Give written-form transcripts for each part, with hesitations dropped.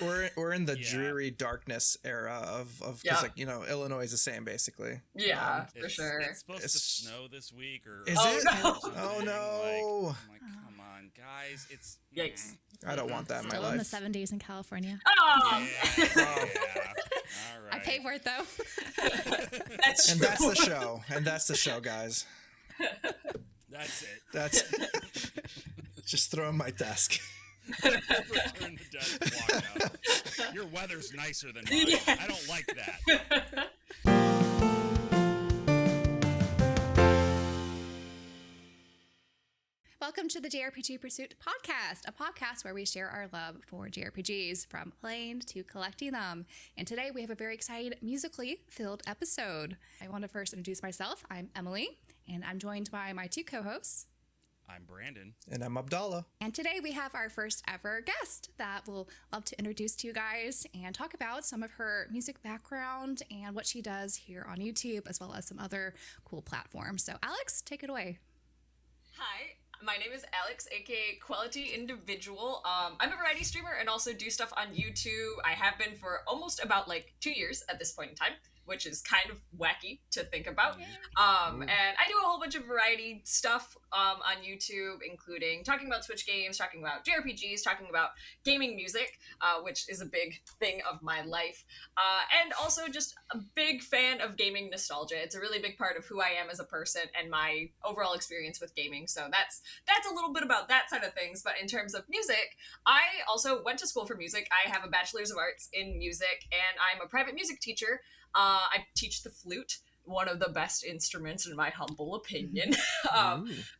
we're in the dreary darkness era of because Illinois is the same basically. Yeah, for sure. It's supposed to snow this week, or is it? No. Oh no! I'm like, come on, guys! It's yikes. I don't want that in my Still life. in the 70s in California. Oh, yeah. All right. I pay for it though. that's true. And that's the show. And that's the show, guys. That's it. That's just throw in my desk. Return the desk, walk out. Your weather's nicer than mine. Yeah. I don't like that. Welcome to the JRPG Pursuit podcast, a podcast where we share our love for JRPGs, from playing to collecting them. And today we have a very exciting, musically filled episode. I want to first introduce myself. I'm Emily, and I'm joined by my two co-hosts. I'm Branden. And I'm Abdallah. And today we have our first ever guest that we'll love to introduce to you guys and talk about some of her music background and what she does here on YouTube, as well as some other cool platforms. So Alex, take it away. Hi, my name is Alex, aka Quality Individual. I'm a variety streamer and also do stuff on YouTube. I have been for almost about 2 years at this point in time, which is kind of wacky to think about. And I do a whole bunch of variety stuff on YouTube, including talking about Switch games, talking about JRPGs, talking about gaming music, which is a big thing of my life. And also just a big fan of gaming nostalgia. It's a really big part of who I am as a person and my overall experience with gaming. So that's a little bit about that side of things. But in terms of music, I also went to school for music. I have a bachelor's of arts in music, and I'm a private music teacher. I teach the flute, one of the best instruments in my humble opinion.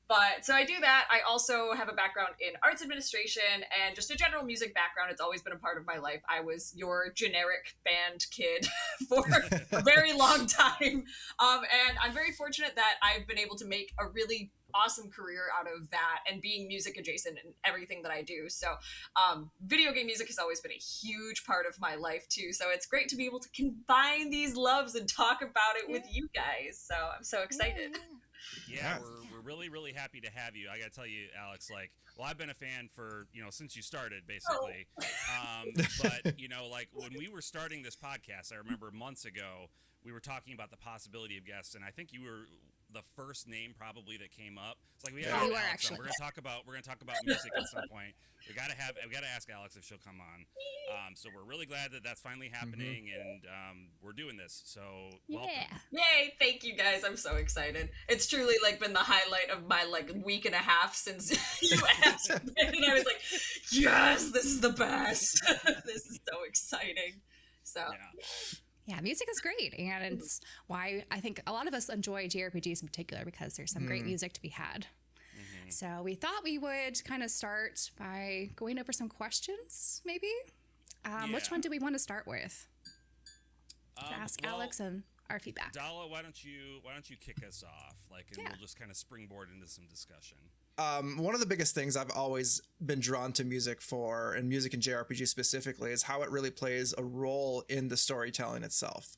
But so I do that. I also have a background in arts administration and just a general music background. It's always been a part of my life. I was your generic band kid for a very long time. And I'm very fortunate that I've been able to make a really awesome career out of that and being music adjacent in everything that I do. So video game music has always been a huge part of my life too. So it's great to be able to combine these loves and talk about it with you guys. So I'm so excited. Yeah, we're really, really happy to have you. I got to tell you, Alex, I've been a fan for, since you started, basically. But, when we were starting this podcast, I remember months ago, we were talking about the possibility of guests, and I think you were the first name probably that came up. It's like we have Alex actually. on. We're gonna talk about music at some point. We gotta ask Alex if she'll come on. So we're really glad that that's finally happening, and we're doing this. So welcome. Yay! Thank you guys. I'm so excited. It's truly been the highlight of my week and a half since you asked me, and I was like, yes, this is the best. This is so exciting. So. Yeah, music is great, and it's why I think a lot of us enjoy JRPGs in particular, because there's some great music to be had. So we thought we would kind of start by going over some questions, maybe. Which one do we want to start with? To ask Alex and our feedback. Abdallah, why don't you kick us off, and we'll just kind of springboard into some discussion. One of the biggest things I've always been drawn to music for, and music in JRPG specifically, is how it really plays a role in the storytelling itself.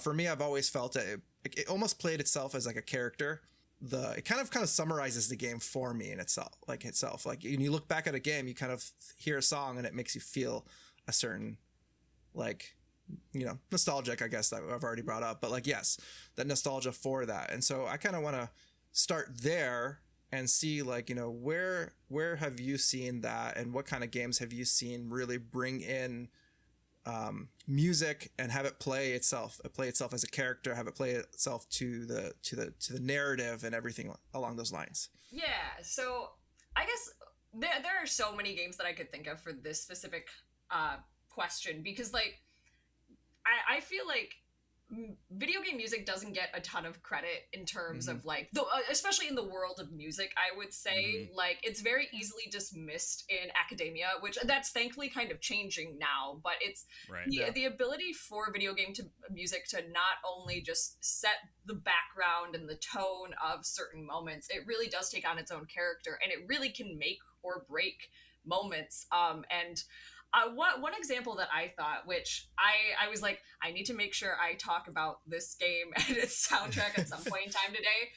For me, I've always felt that it almost played itself as a character. It kind of summarizes the game for me in itself. When you look back at a game, you kind of hear a song and it makes you feel a certain nostalgic, I guess, that I've already brought up. But yes, that nostalgia for that. And so I kind of want to start there and see where have you seen that, and what kind of games have you seen really bring in music and have it play itself as a character, have it play itself to the narrative and everything along those lines. Yeah, so I guess there are so many games that I could think of for this specific question, because I feel like video game music doesn't get a ton of credit in terms of especially in the world of music. I would say it's very easily dismissed in academia, which that's thankfully kind of changing now. But it's the ability for video game music to not only just set the background and the tone of certain moments, it really does take on its own character, and it really can make or break moments. One example that I thought, which I was like, I need to make sure I talk about this game and its soundtrack at some point in time today.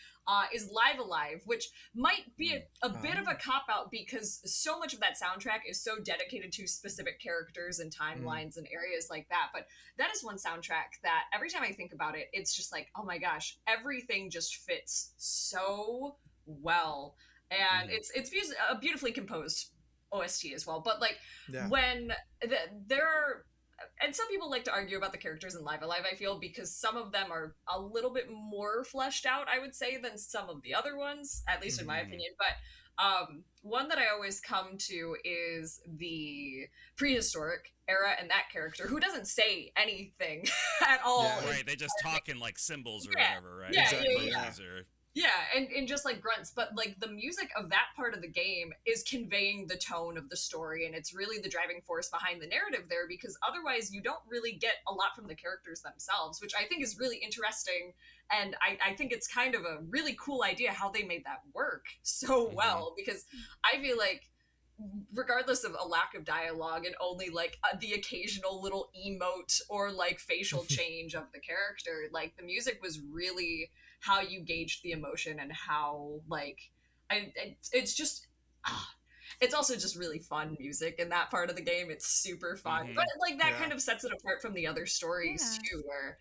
is Live Alive, which might be a bit of a cop-out because so much of that soundtrack is so dedicated to specific characters and timelines and areas like that. But that is one soundtrack that every time I think about it, it's just like, oh my gosh, everything just fits so well. And it's a beautifully composed OST as well. But like when there are, and some people like to argue about the characters in Live Alive, I feel, because some of them are a little bit more fleshed out, I would say, than some of the other ones, at least in my opinion. But one that I always come to is the prehistoric era and that character who doesn't say anything at all. Yeah, right. They just talk in like symbols or whatever, right? Yeah, exactly. Yeah, and just like grunts, but like the music of that part of the game is conveying the tone of the story, and it's really the driving force behind the narrative there, because otherwise you don't really get a lot from the characters themselves, which I think is really interesting, and I think it's kind of a really cool idea how they made that work so well, because I feel like regardless of a lack of dialogue and only like the occasional little emote or like facial change of the character, like the music was really how you gauged the emotion and how like it's just it's also just really fun music in that part of the game. It's super fun, but like that kind of sets it apart from the other stories too, where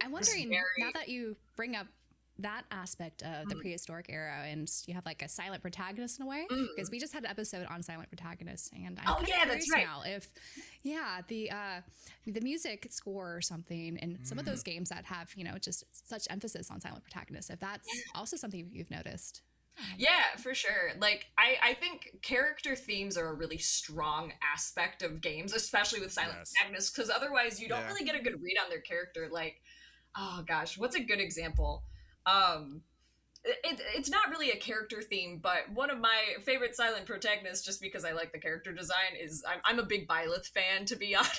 I'm wondering now that you bring up that aspect of the prehistoric era, and you have like a silent protagonist in a way, because we just had an episode on silent protagonists, and I'm curious now if the music score or something in some of those games that have, you know, just such emphasis on silent protagonists, if that's also something you've noticed. Yeah, for sure. Like, I think character themes are a really strong aspect of games, especially with silent protagonists, because otherwise you don't really get a good read on their character. Like, oh gosh, what's a good example? It's not really a character theme, but one of my favorite silent protagonists, just because I like the character design, is I'm a big Byleth fan, to be honest.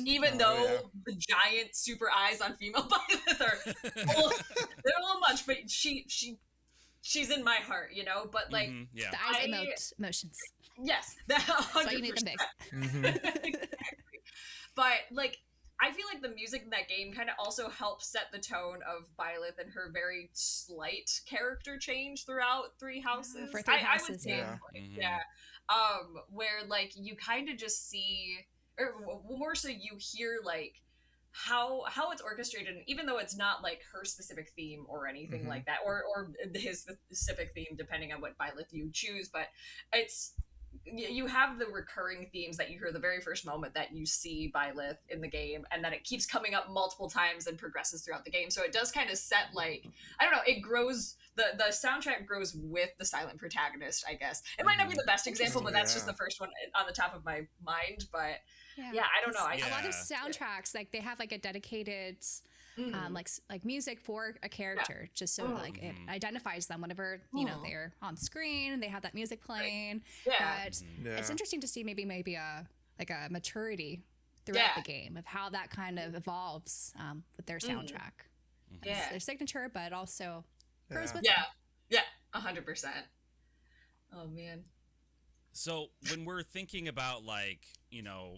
Even though the giant super eyes on female Byleth are they're a little much, but she's in my heart, you know. But like the eyes emote emotions. Yes, that 100%. That's why you need them big. Exactly. But like, I feel like the music in that game kind of also helps set the tone of Byleth and her very slight character change throughout Three Houses. For Three Houses, I would say, where like you kind of just see, or more so you hear like how it's orchestrated, and even though it's not like her specific theme or anything like that, or his specific theme, depending on what Byleth you choose, but you have the recurring themes that you hear the very first moment that you see Byleth in the game, and then it keeps coming up multiple times and progresses throughout the game. So it does kind of set, like, I don't know, it grows, the soundtrack grows with the silent protagonist, I guess. It might not be the best example, but that's just the first one on the top of my mind. But I don't know. A lot of soundtracks, like, they have like a dedicated like music for a character, just so like it identifies them whenever you know they're on screen and they have that music playing. But it's interesting to see maybe a maturity throughout the game of how that kind of evolves with their soundtrack. It's their signature, but also grows with them. 100%. Oh man. So when we're thinking about, like, you know,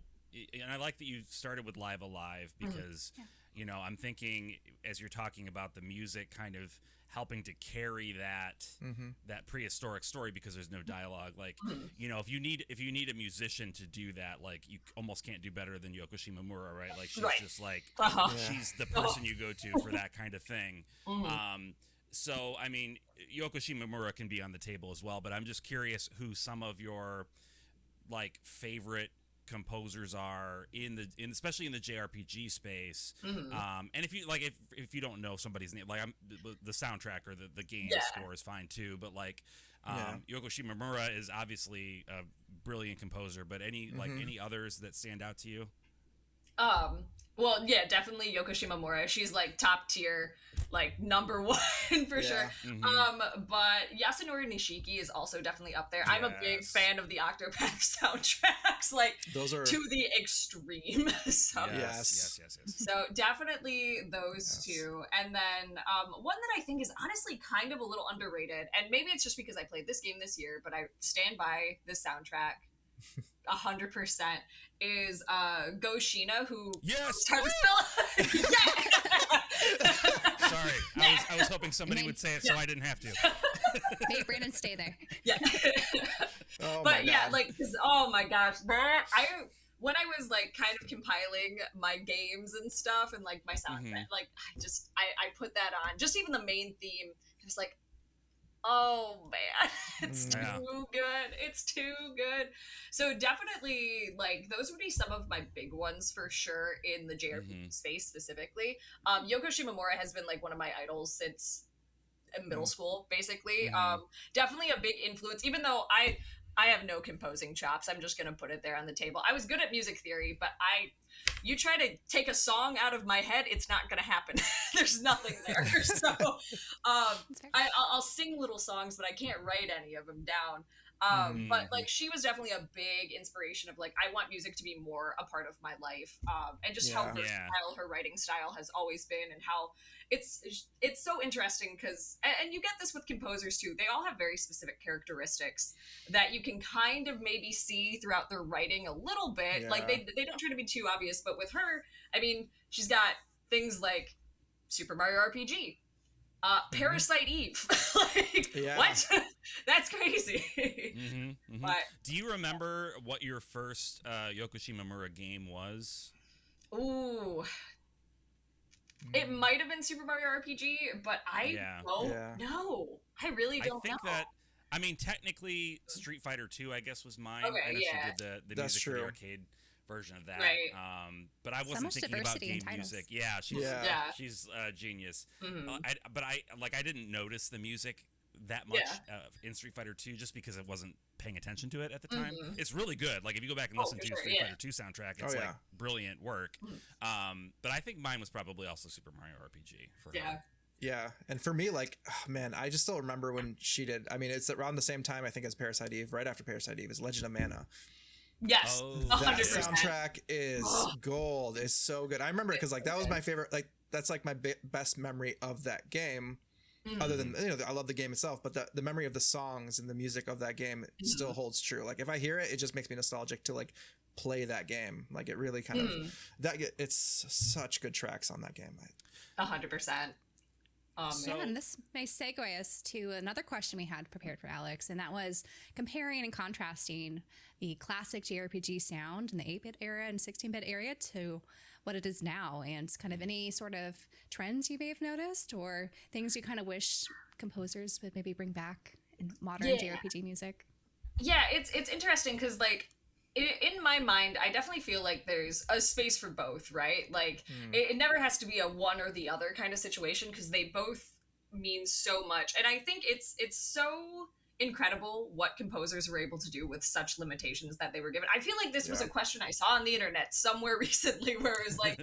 and I like that you started with Live Alive, because you know, I'm thinking as you're talking about the music kind of helping to carry that that prehistoric story, because there's no dialogue. Like, you know, if you need a musician to do that, like, you almost can't do better than Yoko Shimomura, right? Like, she's just like she's the person you go to for that kind of thing. So I mean, Yoko Shimomura can be on the table as well, but I'm just curious who some of your like favorite composers are especially in the JRPG space. And if you like, if you don't know somebody's name, like the soundtrack or the game score is fine too, but like Yoko Shimomura is obviously a brilliant composer, but any others that stand out to you? Well, yeah, definitely Yoko Shimomura. She's like top tier, like number one for sure. But Yasunori Nishiki is also definitely up there. I'm a big fan of the Octopath soundtracks, like those are to the extreme. So, so definitely those two. And then one that I think is honestly kind of a little underrated, and maybe it's just because I played this game this year, but I stand by this soundtrack 100%, is Go Shina, who Harvestella. Sorry, I was hoping somebody would say it so I didn't have to. Hey, Branden, stay there. Yeah. But yeah, like, cause, oh my gosh, when I was like kind of compiling my games and stuff and like my soundtrack, like I put that on. Just even the main theme, it was like, oh man, it's too good. It's too good. So definitely, like, those would be some of my big ones for sure in the JRPG space specifically. Yoko Shimomura has been like one of my idols since middle school, basically. Definitely a big influence, even though I have no composing chops. I'm just gonna put it there on the table. I was good at music theory, but you try to take a song out of my head, it's not gonna happen. There's nothing there. So I'll sing little songs, but I can't write any of them down. But like, she was definitely a big inspiration of like, I want music to be more a part of my life, and just how versatile her writing style has always been, and how it's so interesting because, and you get this with composers too, they all have very specific characteristics that you can kind of maybe see throughout their writing a little bit. Like they don't try to be too obvious, but with her, I mean, she's got things like Super Mario RPG, Parasite Eve. Like, what? That's crazy. But do you remember what your first Yoko Shimomura game was? Ooh. It might have been Super Mario RPG, but I don't know. I really don't know. That, I mean, technically, Street Fighter 2, I guess, was mine. Okay, I know she did the music for the arcade version of that. Right. But I wasn't thinking about game music. Yeah, she's a genius. But I didn't notice the music that much in Street Fighter 2 just because I wasn't paying attention to it at the time. It's really good. Like, if you go back and listen to Street Fighter 2 soundtrack, it's like brilliant work. But I think mine was probably also Super Mario RPG for her. Yeah, and for me, like, oh, man, I just still remember when she did. I mean, it's around the same time, I think, as Parasite Eve. Right after Parasite Eve is Legend of Mana. Yes, 100%. That soundtrack is gold. It's so good. I remember it because, like, that was my favorite. Like, that's like my best memory of that game. Other than, you know, I love the game itself, but the memory of the songs and the music of that game still holds true. Like, if I hear it, it just makes me nostalgic to like play that game. Like, it really kind of it's such good tracks on that game. 100%. And this may segue us to another question we had prepared for Alex, and that was comparing and contrasting the classic JRPG sound in the 8-bit era and 16-bit era to what it is now, and kind of any sort of trends you may have noticed or things you kind of wish composers would maybe bring back in modern JRPG music. Yeah, it's interesting because, like, in my mind, I definitely feel like there's a space for both, right? Like, it never has to be a one or the other kind of situation because they both mean so much. And I think it's so incredible what composers were able to do with such limitations that they were given. I feel like this was a question I saw on the internet somewhere recently where it was like,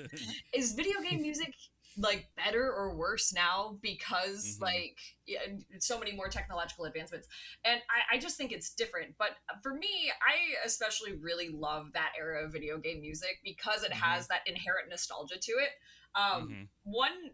is video game music like better or worse now because like so many more technological advancements? And I just think it's different. But for me, I especially really love that era of video game music because it has that inherent nostalgia to it. One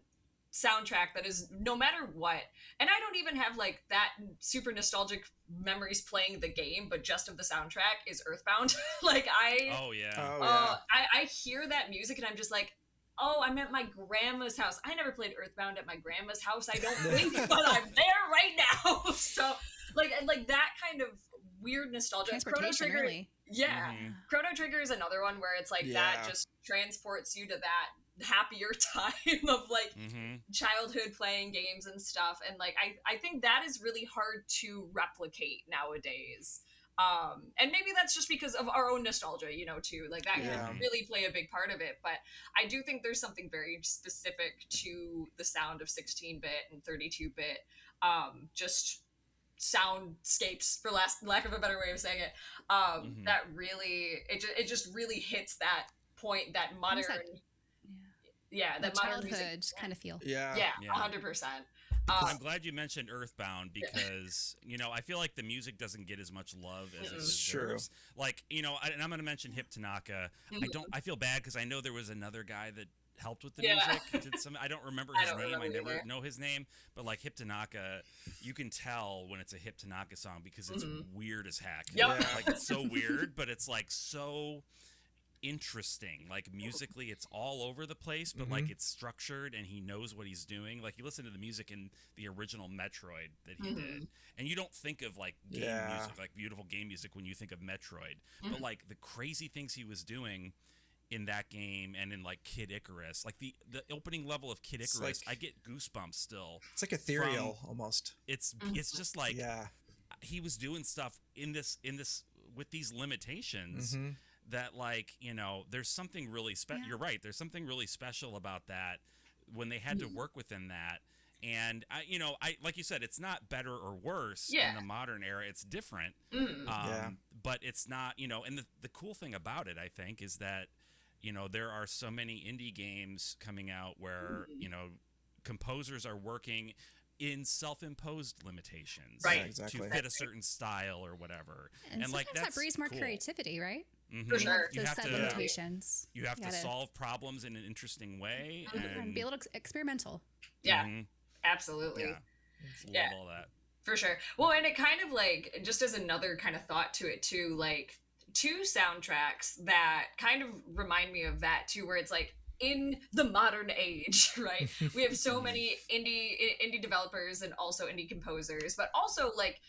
soundtrack that is, no matter what, and I don't even have like that super nostalgic memories playing the game, but just of the soundtrack, is Earthbound. Like, I hear that music and I'm just like, oh, I'm at my grandma's house. I never played Earthbound at my grandma's house, I don't think, but I'm there right now. So like that kind of weird nostalgia. Chrono Trigger, really. Chrono Trigger is another one where it's like that just transports you to that happier time of like childhood playing games and stuff. And like I think that is really hard to replicate nowadays. And maybe that's just because of our own nostalgia, you know, too. Like, that can really play a big part of it. But I do think there's something very specific to the sound of 16-bit and 32-bit, just soundscapes, for lack of a better way of saying it. That really, it just really hits that point, that modern, that modern childhood music kind of feel. 100%. I'm glad you mentioned Earthbound because, you know, I feel like the music doesn't get as much love as it deserves. Like, you know, and I'm going to mention Hip Tanaka. I feel bad because I know there was another guy that helped with the music. I don't remember his name. I never know his name. But like Hip Tanaka, you can tell when it's a Hip Tanaka song because it's weird as heck. Like, it's so weird, but it's like so interesting. Like musically, it's all over the place, but like it's structured, and he knows what he's doing. Like you listen to the music in the original Metroid that he did, and you don't think of like game music, like beautiful game music, when you think of Metroid. But like the crazy things he was doing in that game, and in like Kid Icarus, like the opening level of Kid Icarus, like, I get goosebumps still. It's like ethereal almost. It's just like he was doing stuff in this with these limitations that, like, you know, there's something really special. You're right. There's something really special about that when they had to work within that. And I like you said, it's not better or worse in the modern era. It's different. But it's not, you know, and the cool thing about it, I think, is that, you know, there are so many indie games coming out where, you know, composers are working in self-imposed limitations, to fit a certain style or whatever. And like that breeds more creativity, right? For sure. You have set limitations. You have to solve problems in an interesting way and be a little experimental. Yeah, absolutely. Love all that. For sure. Well, and it kind of like, just as another kind of thought to it too, like 2 soundtracks that kind of remind me of that too, where it's like, in the modern age, right? We have so many indie developers and also indie composers, but also like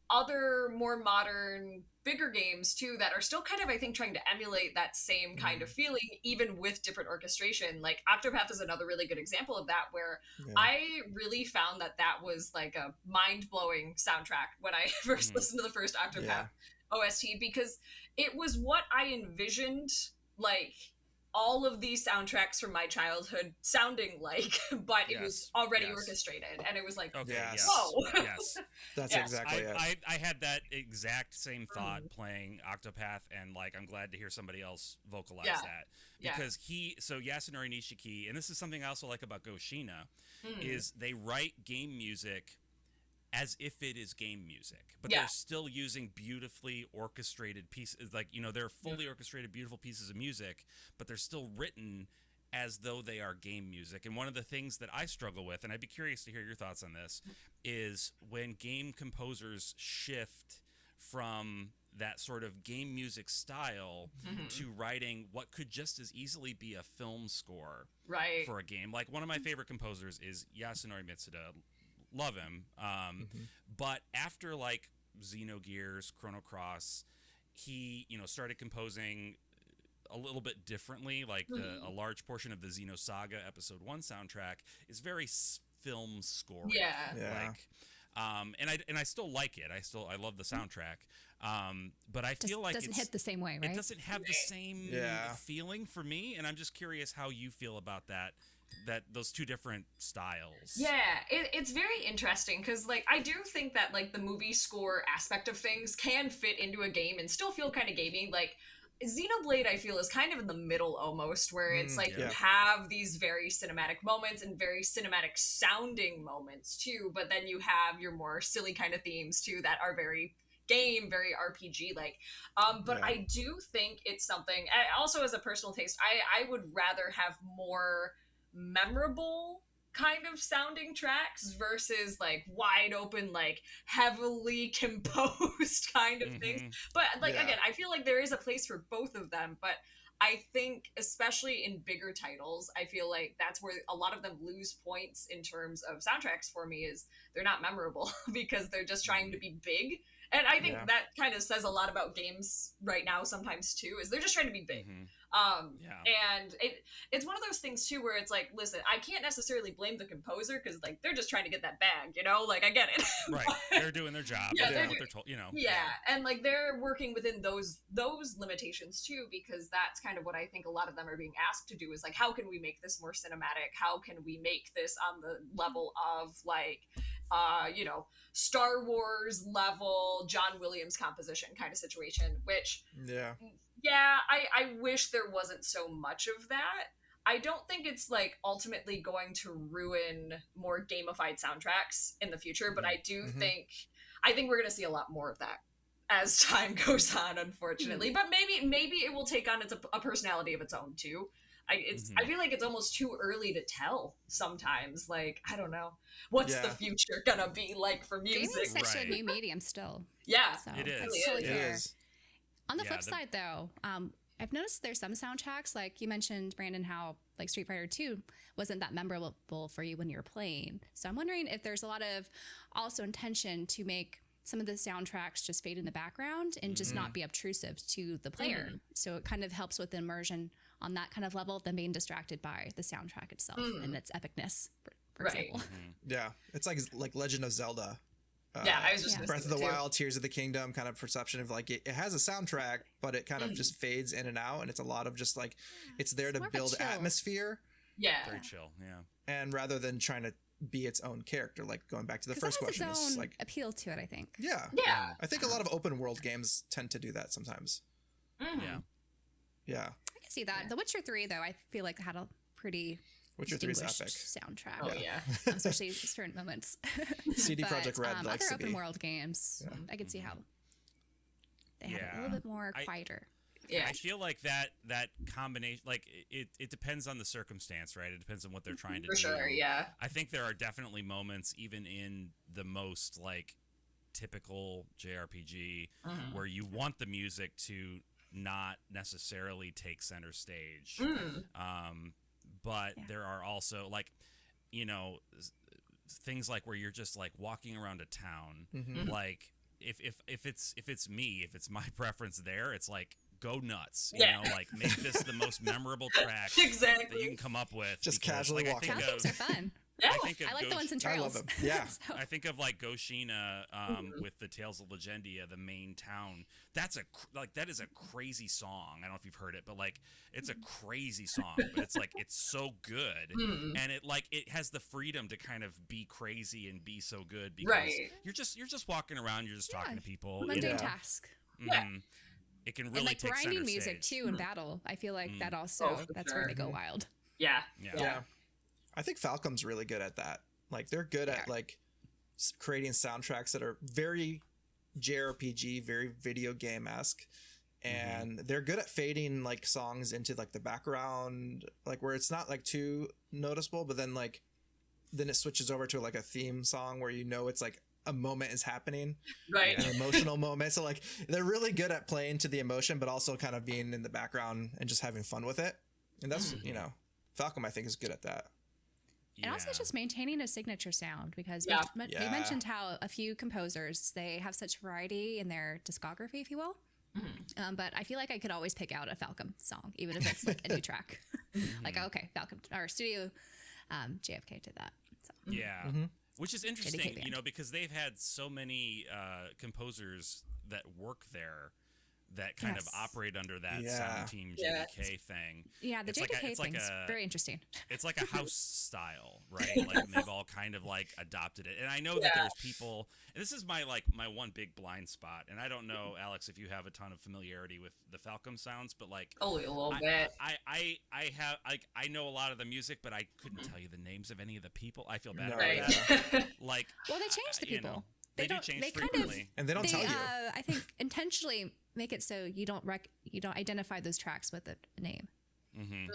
other more modern, bigger games too that are still kind of, I think, trying to emulate that same kind of feeling, even with different orchestration. Like Octopath is another really good example of that, where I really found that was like a mind-blowing soundtrack when I first listened to the first Octopath OST, because it was what I envisioned, like, all of these soundtracks from my childhood sounding like, but it was already orchestrated, and it was like, whoa. That's exactly it. I had that exact same thought playing Octopath, and like, I'm glad to hear somebody else vocalize that, because Yasunori Nishiki, and this is something I also like about Goshina, is they write game music as if it is game music, but they're still using beautifully orchestrated pieces. Like, you know, they're fully orchestrated, beautiful pieces of music, but they're still written as though they are game music. And one of the things that I struggle with, and I'd be curious to hear your thoughts on this, is when game composers shift from that sort of game music style to writing what could just as easily be a film score for a game. Like, one of my favorite composers is Yasunori Mitsuda. Love him. But after like Xenogears, Chrono Cross, he, you know, started composing a little bit differently. Like a large portion of the Xenosaga Episode 1 soundtrack is very film score. Like, and I still like it. I love the soundtrack. But I feel like it doesn't hit the same way, right? It doesn't have the same feeling for me, and I'm just curious how you feel about that those 2 different styles. It's very interesting, because like, I do think that like the movie score aspect of things can fit into a game and still feel kind of gamey. Like Xenoblade, I feel, is kind of in the middle almost, where it's like you have these very cinematic moments and very cinematic sounding moments too, but then you have your more silly kind of themes too that are very game, very RPG like. But I do think it's something, also as a personal taste, I would rather have more memorable kind of sounding tracks versus like wide open, like heavily composed kind of things. But like, again, I feel like there is a place for both of them, but I think especially in bigger titles, I feel like that's where a lot of them lose points in terms of soundtracks for me, is they're not memorable because they're just trying to be big. And I think that kind of says a lot about games right now sometimes too, is they're just trying to be big. And it's one of those things too where it's like, listen, I can't necessarily blame the composer, because like they're just trying to get that bag, you know, like I get it. Right. They're doing their job. They're doing what they're told, you know. And like they're working within those limitations too, because that's kind of what I think a lot of them are being asked to do, is like, how can we make this more cinematic? How can we make this on the level of like, you know, Star Wars level John Williams composition kind of situation, which I wish there wasn't so much of that. I don't think it's like ultimately going to ruin more gamified soundtracks in the future, but I do think we're going to see a lot more of that as time goes on, unfortunately. But maybe it will take on a personality of its own too. I feel like it's almost too early to tell sometimes. Like, I don't know. What's the future gonna be like for music? Gaming is such a new medium still. Yeah. So it is. That's totally fair. It is. On the flip side, though, I've noticed there's some soundtracks, like you mentioned, Branden, how like Street Fighter 2 wasn't that memorable for you when you were playing. So I'm wondering if there's a lot of also intention to make some of the soundtracks just fade in the background and just not be obtrusive to the player. So it kind of helps with the immersion on that kind of level than being distracted by the soundtrack itself and its epicness, for example. Yeah, it's like Legend of Zelda. I was just Breath of the Wild, Tears of the Kingdom kind of perception of like it has a soundtrack, but it kind of just fades in and out, and it's a lot of just like it's there to build atmosphere. Very chill. And rather than trying to be its own character, like going back to the first question, it's is like appeal to it, I think. Yeah. I think a lot of open world games tend to do that sometimes. Yeah. I can see that. The Witcher 3, though, I feel like had a pretty Witcher 3 is epic soundtrack. Oh yeah. Especially certain moments. CD Projekt Red likes other to be. open world games, I could see how they have it a little bit more quieter. I feel like that combination, like it depends on the circumstance, right? It depends on what they're trying to do. For sure, yeah. I think there are definitely moments, even in the most like typical JRPG, where you want the music to not necessarily take center stage. But there are also like, you know, things like where you're just like walking around a town, like if it's my preference there, it's like go nuts, you know, like make this the most memorable track that you can come up with. Just casually walking. Things are fun. I like the ones in trails. I love them. Yeah. I think of like Goshina with the Tales of Legendia, the main town. That is a crazy song. I don't know if you've heard it, but like it's a crazy song, but it's like it's so good, and it has the freedom to kind of be crazy and be so good because you're just walking around, you're just talking to people. Mundane task. It can really and like take grinding center music stage. too in battle. I feel like that also that's where they go wild. Yeah. I think Falcom's really good at that. Like they're good at like creating soundtracks that are very JRPG, very video game-esque, and they're good at fading like songs into like the background, like where it's not like too noticeable, but then it switches over to like a theme song where you know it's like a moment is happening, right? An emotional moment. So like they're really good at playing to the emotion, but also kind of being in the background and just having fun with it. And that's you know, Falcom I think is good at that. And also just maintaining a signature sound because we mentioned how a few composers, they have such variety in their discography, if you will. But I feel like I could always pick out a Falcom song, even if it's like a new track. Like, okay, Falcom, our studio JFK did that. So. Which is interesting, you know, because they've had so many composers that work there that kind of operate under that sound team JDK thing. Yeah, the JDK thing's very interesting. It's like a house style, right? Like they've all kind of like adopted it. And I know that there's people, and this is my one big blind spot. And I don't know, Alex, if you have a ton of familiarity with the Falcom sounds, but like a little bit. I know a lot of the music, but I couldn't tell you the names of any of the people. I feel bad about that. Like, well, they changed the people. You know, they do change frequently, and they don't tell you. I think intentionally make it so you don't identify those tracks with a name.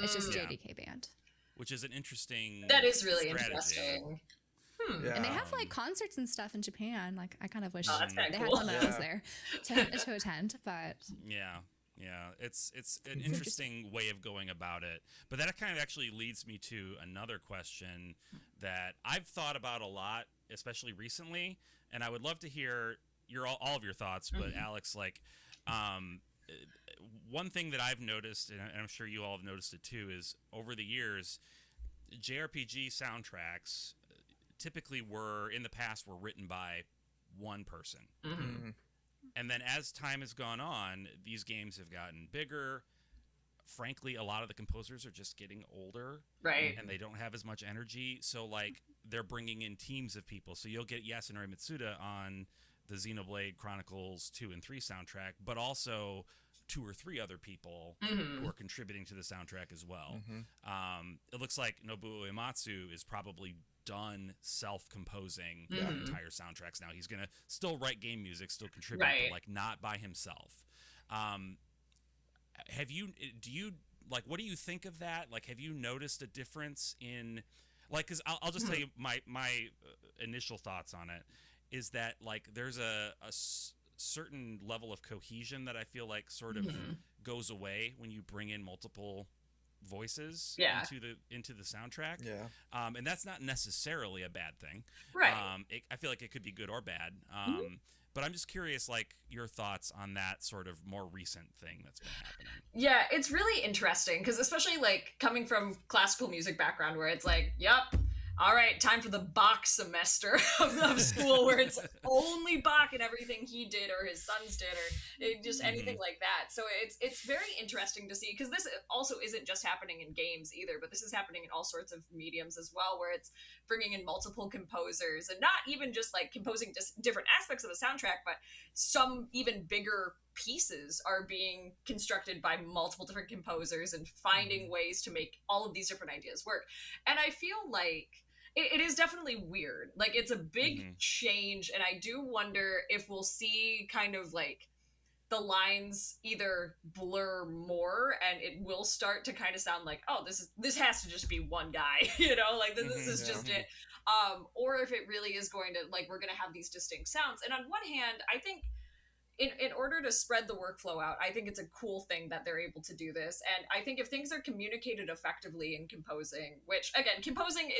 It's just JDK band, which is an interesting. That is really strategy. Interesting. And they have like concerts and stuff in Japan. Like I kind of wish they had cool. one when I was there to attend, but it's an interesting way of going about it. But that kind of actually leads me to another question that I've thought about a lot, especially recently, and I would love to hear all of your thoughts. But Alex, like, one thing that I've noticed, and I'm sure you all have noticed it too, is over the years, JRPG soundtracks typically were written by one person. And then as time has gone on, these games have gotten bigger. Frankly, a lot of the composers are just getting older, right? And they don't have as much energy. So like they're bringing in teams of people. So you'll get Yasunori Mitsuda on the Xenoblade Chronicles 2 and 3 soundtrack, but also 2 or 3 other people who are contributing to the soundtrack as well. It looks like Nobuo Uematsu is probably done self-composing the entire soundtracks now. He's going to still write game music, still contribute, but like not by himself. What do you think of that? Like, have you noticed a difference in, like, because I'll just tell you my initial thoughts on it is that like there's a certain level of cohesion that I feel like sort of goes away when you bring in multiple voices into the soundtrack. And that's not necessarily a bad thing, right? I feel like it could be good or bad. But I'm just curious, like, your thoughts on that sort of more recent thing that's been happening. Yeah, it's really interesting because especially like coming from classical music background where it's like, yep, all right, time for the Bach semester of school where it's only Bach and everything he did or his sons did or just anything like that. So it's very interesting to see because this also isn't just happening in games either, but this is happening in all sorts of mediums as well, where it's bringing in multiple composers and not even just like composing just different aspects of a soundtrack, but some even bigger pieces are being constructed by multiple different composers and finding ways to make all of these different ideas work. And I feel like it is definitely weird. Like, it's a big change, and I do wonder if we'll see kind of like the lines either blur more and it will start to kind of sound like, oh, this has to just be one guy, you know, like this is just it. Or if it really is going to, like, we're going to have these distinct sounds. And on one hand, I think in order to spread the workflow out, I think it's a cool thing that they're able to do this. And I think if things are communicated effectively in composing, which again, composing,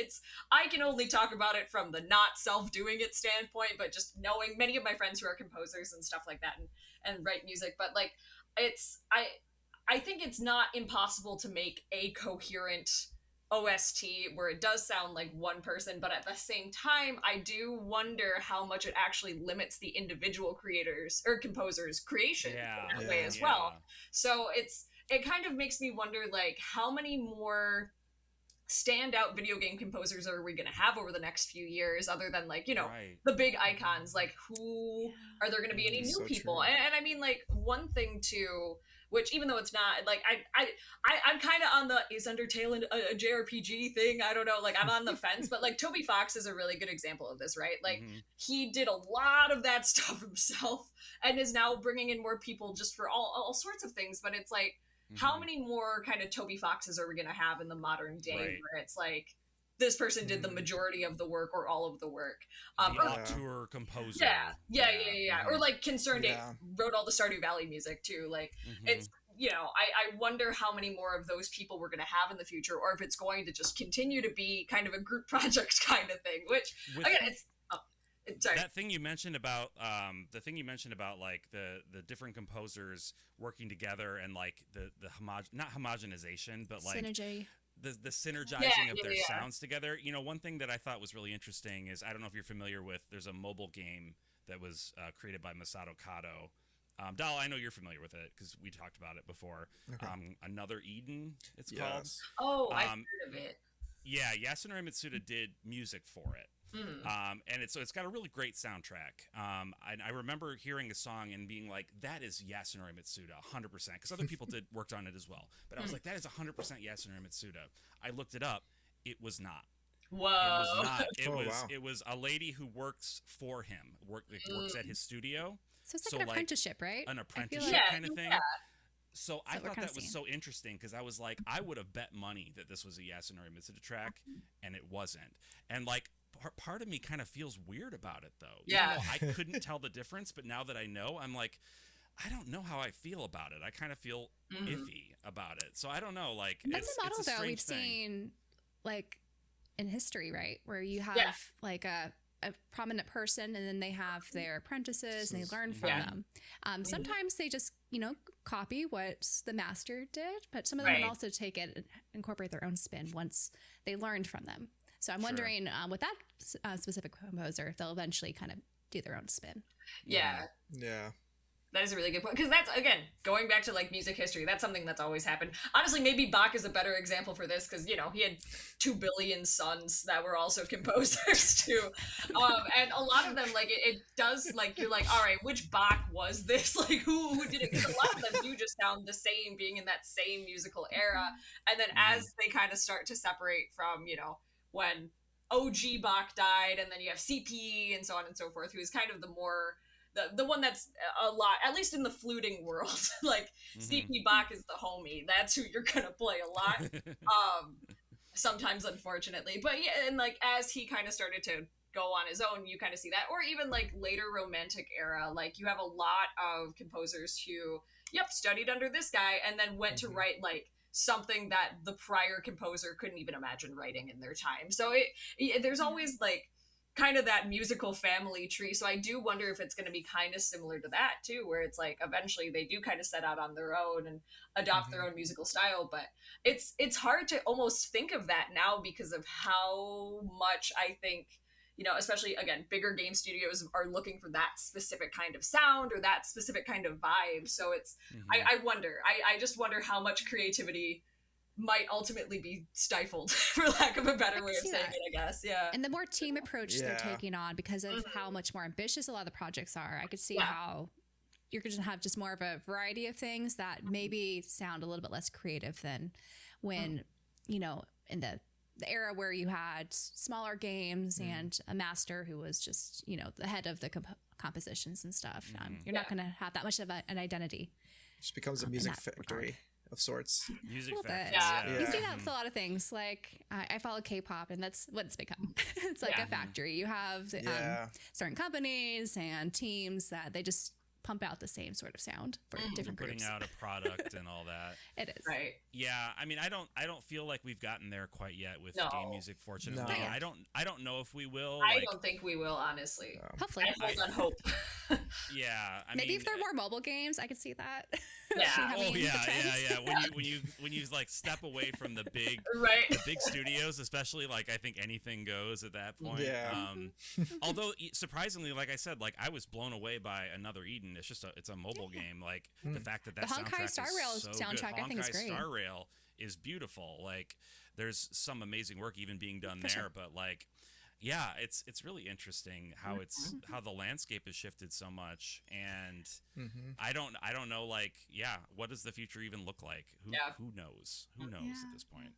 I can only talk about it from the not self-doing it standpoint, but just knowing many of my friends who are composers and stuff like that and write music. But like, I think it's not impossible to make a coherent OST where it does sound like one person, but at the same time, I do wonder how much it actually limits the individual creators or composers' creation in that way as well. So it kind of makes me wonder, like, how many more standout video game composers are we going to have over the next few years, other than, like, you know, the big icons? Like, who are there going to be any new people? And I mean, like, one thing too, which even though it's not, like, I'm kind of on the, is Undertale a JRPG thing? I don't know, like, I'm on the fence, but like Toby Fox is a really good example of this, right? Like, he did a lot of that stuff himself and is now bringing in more people just for all sorts of things, but it's like, how many more kind of Toby Foxes are we going to have in the modern day where it's like, this person did the majority of the work or all of the work. Auteur composer. Yeah. Or like Concerned Ape wrote all the Stardew Valley music too. Like, it's, you know, I wonder how many more of those people we're going to have in the future, or if it's going to just continue to be kind of a group project kind of thing, which again, sorry. That thing you mentioned about like the different composers working together and like the not homogenization, but like synergy. The synergizing of their sounds together. You know, one thing that I thought was really interesting is, I don't know if you're familiar with, there's a mobile game that was created by Masato Kato. Abdallah, I know you're familiar with it because we talked about it before. Another Eden, it's called. Oh, I've heard of it. Yeah, Yasunori Mitsuda did music for it. And it's got a really great soundtrack. And I remember hearing a song and being like, that is Yasunori Mitsuda 100%, because other people worked on it as well, but I was like, that is 100% Yasunori Mitsuda. I looked it up. It was not. Whoa. It was not. It was a lady who works for him, works at his studio. So it's like an apprenticeship, right? An apprenticeship kind of thing. So I thought that was so interesting, because I was like, I would have bet money that this was a Yasunori Mitsuda track, and it wasn't. And like, part of me kind of feels weird about it, though. Yeah. I couldn't tell the difference, but now that I know, I'm like, I don't know how I feel about it. I kind of feel iffy about it. So I don't know. Like, that's a model though we've seen, like, in history, right? Where you have like a prominent person, and then they have their apprentices, and they learn from them. Sometimes they just, you know, copy what the master did, but some of them will also take it and incorporate their own spin once they learned from them. So I'm wondering with that specific composer, if they'll eventually kind of do their own spin. Yeah. That is a really good point, because that's, again, going back to like music history, that's something that's always happened. Honestly, maybe Bach is a better example for this, because, you know, he had 2 billion sons that were also composers too. And a lot of them, like, it does, like, you're like, all right, which Bach was this? Like, who did it? Because a lot of them do just sound the same, being in that same musical era. And then as they kind of start to separate from, you know, when OG Bach died, and then you have CP and so on and so forth, who is kind of the more the one that's a lot, at least in the fluting world, like CP Bach is the homie. That's who you're gonna play a lot. Sometimes, unfortunately, but yeah, and like as he kind of started to go on his own, you kind of see that. Or even like later Romantic era, like you have a lot of composers who yep, studied under this guy, and then went to write like something that the prior composer couldn't even imagine writing in their time. So there's always like kind of that musical family tree. So I do wonder if it's going to be kind of similar to that too, where it's like eventually they do kind of set out on their own and adopt their own musical style. But it's hard to almost think of that now because of how much I think, you know, especially again, bigger game studios are looking for that specific kind of sound or that specific kind of vibe. So it's, I wonder, I just wonder how much creativity might ultimately be stifled, for lack of a better way of saying it, I guess. Yeah. And the more team approach they're taking on because of how much more ambitious a lot of the projects are, I could see how you're going to have just more of a variety of things that maybe sound a little bit less creative than when, you know, in the era where you had smaller games and a master who was just, you know, the head of the compositions and stuff. You're not going to have that much of an identity. It just becomes a music factory of sorts. Music factory. Yeah. You see that with a lot of things. Like I follow K-pop, and that's what it's become. It's like a factory. You have certain companies and teams that they just pump out the same sort of sound for different groups. Putting out a product and all that. It is. Right. Yeah, I mean, I don't feel like we've gotten there quite yet with game music, fortunately. No. I don't know if we will. I don't think we will, honestly. Hopefully. I hold on hope. Yeah, maybe if they're more mobile games, I could see that. Yeah. When you like step away from the big the big studios, especially, like I think anything goes at that point. Yeah. Although surprisingly, like I said, like I was blown away by Another Eden. It's just it's a mobile game. Like the fact that the Honkai Star Rail is so soundtrack, good. I think is great. Star Rail is beautiful. Like there's some amazing work even being done there, but like. Yeah, it's really interesting how how the landscape has shifted so much, and I don't know, like, what does the future even look like? Who knows? Who knows at this point?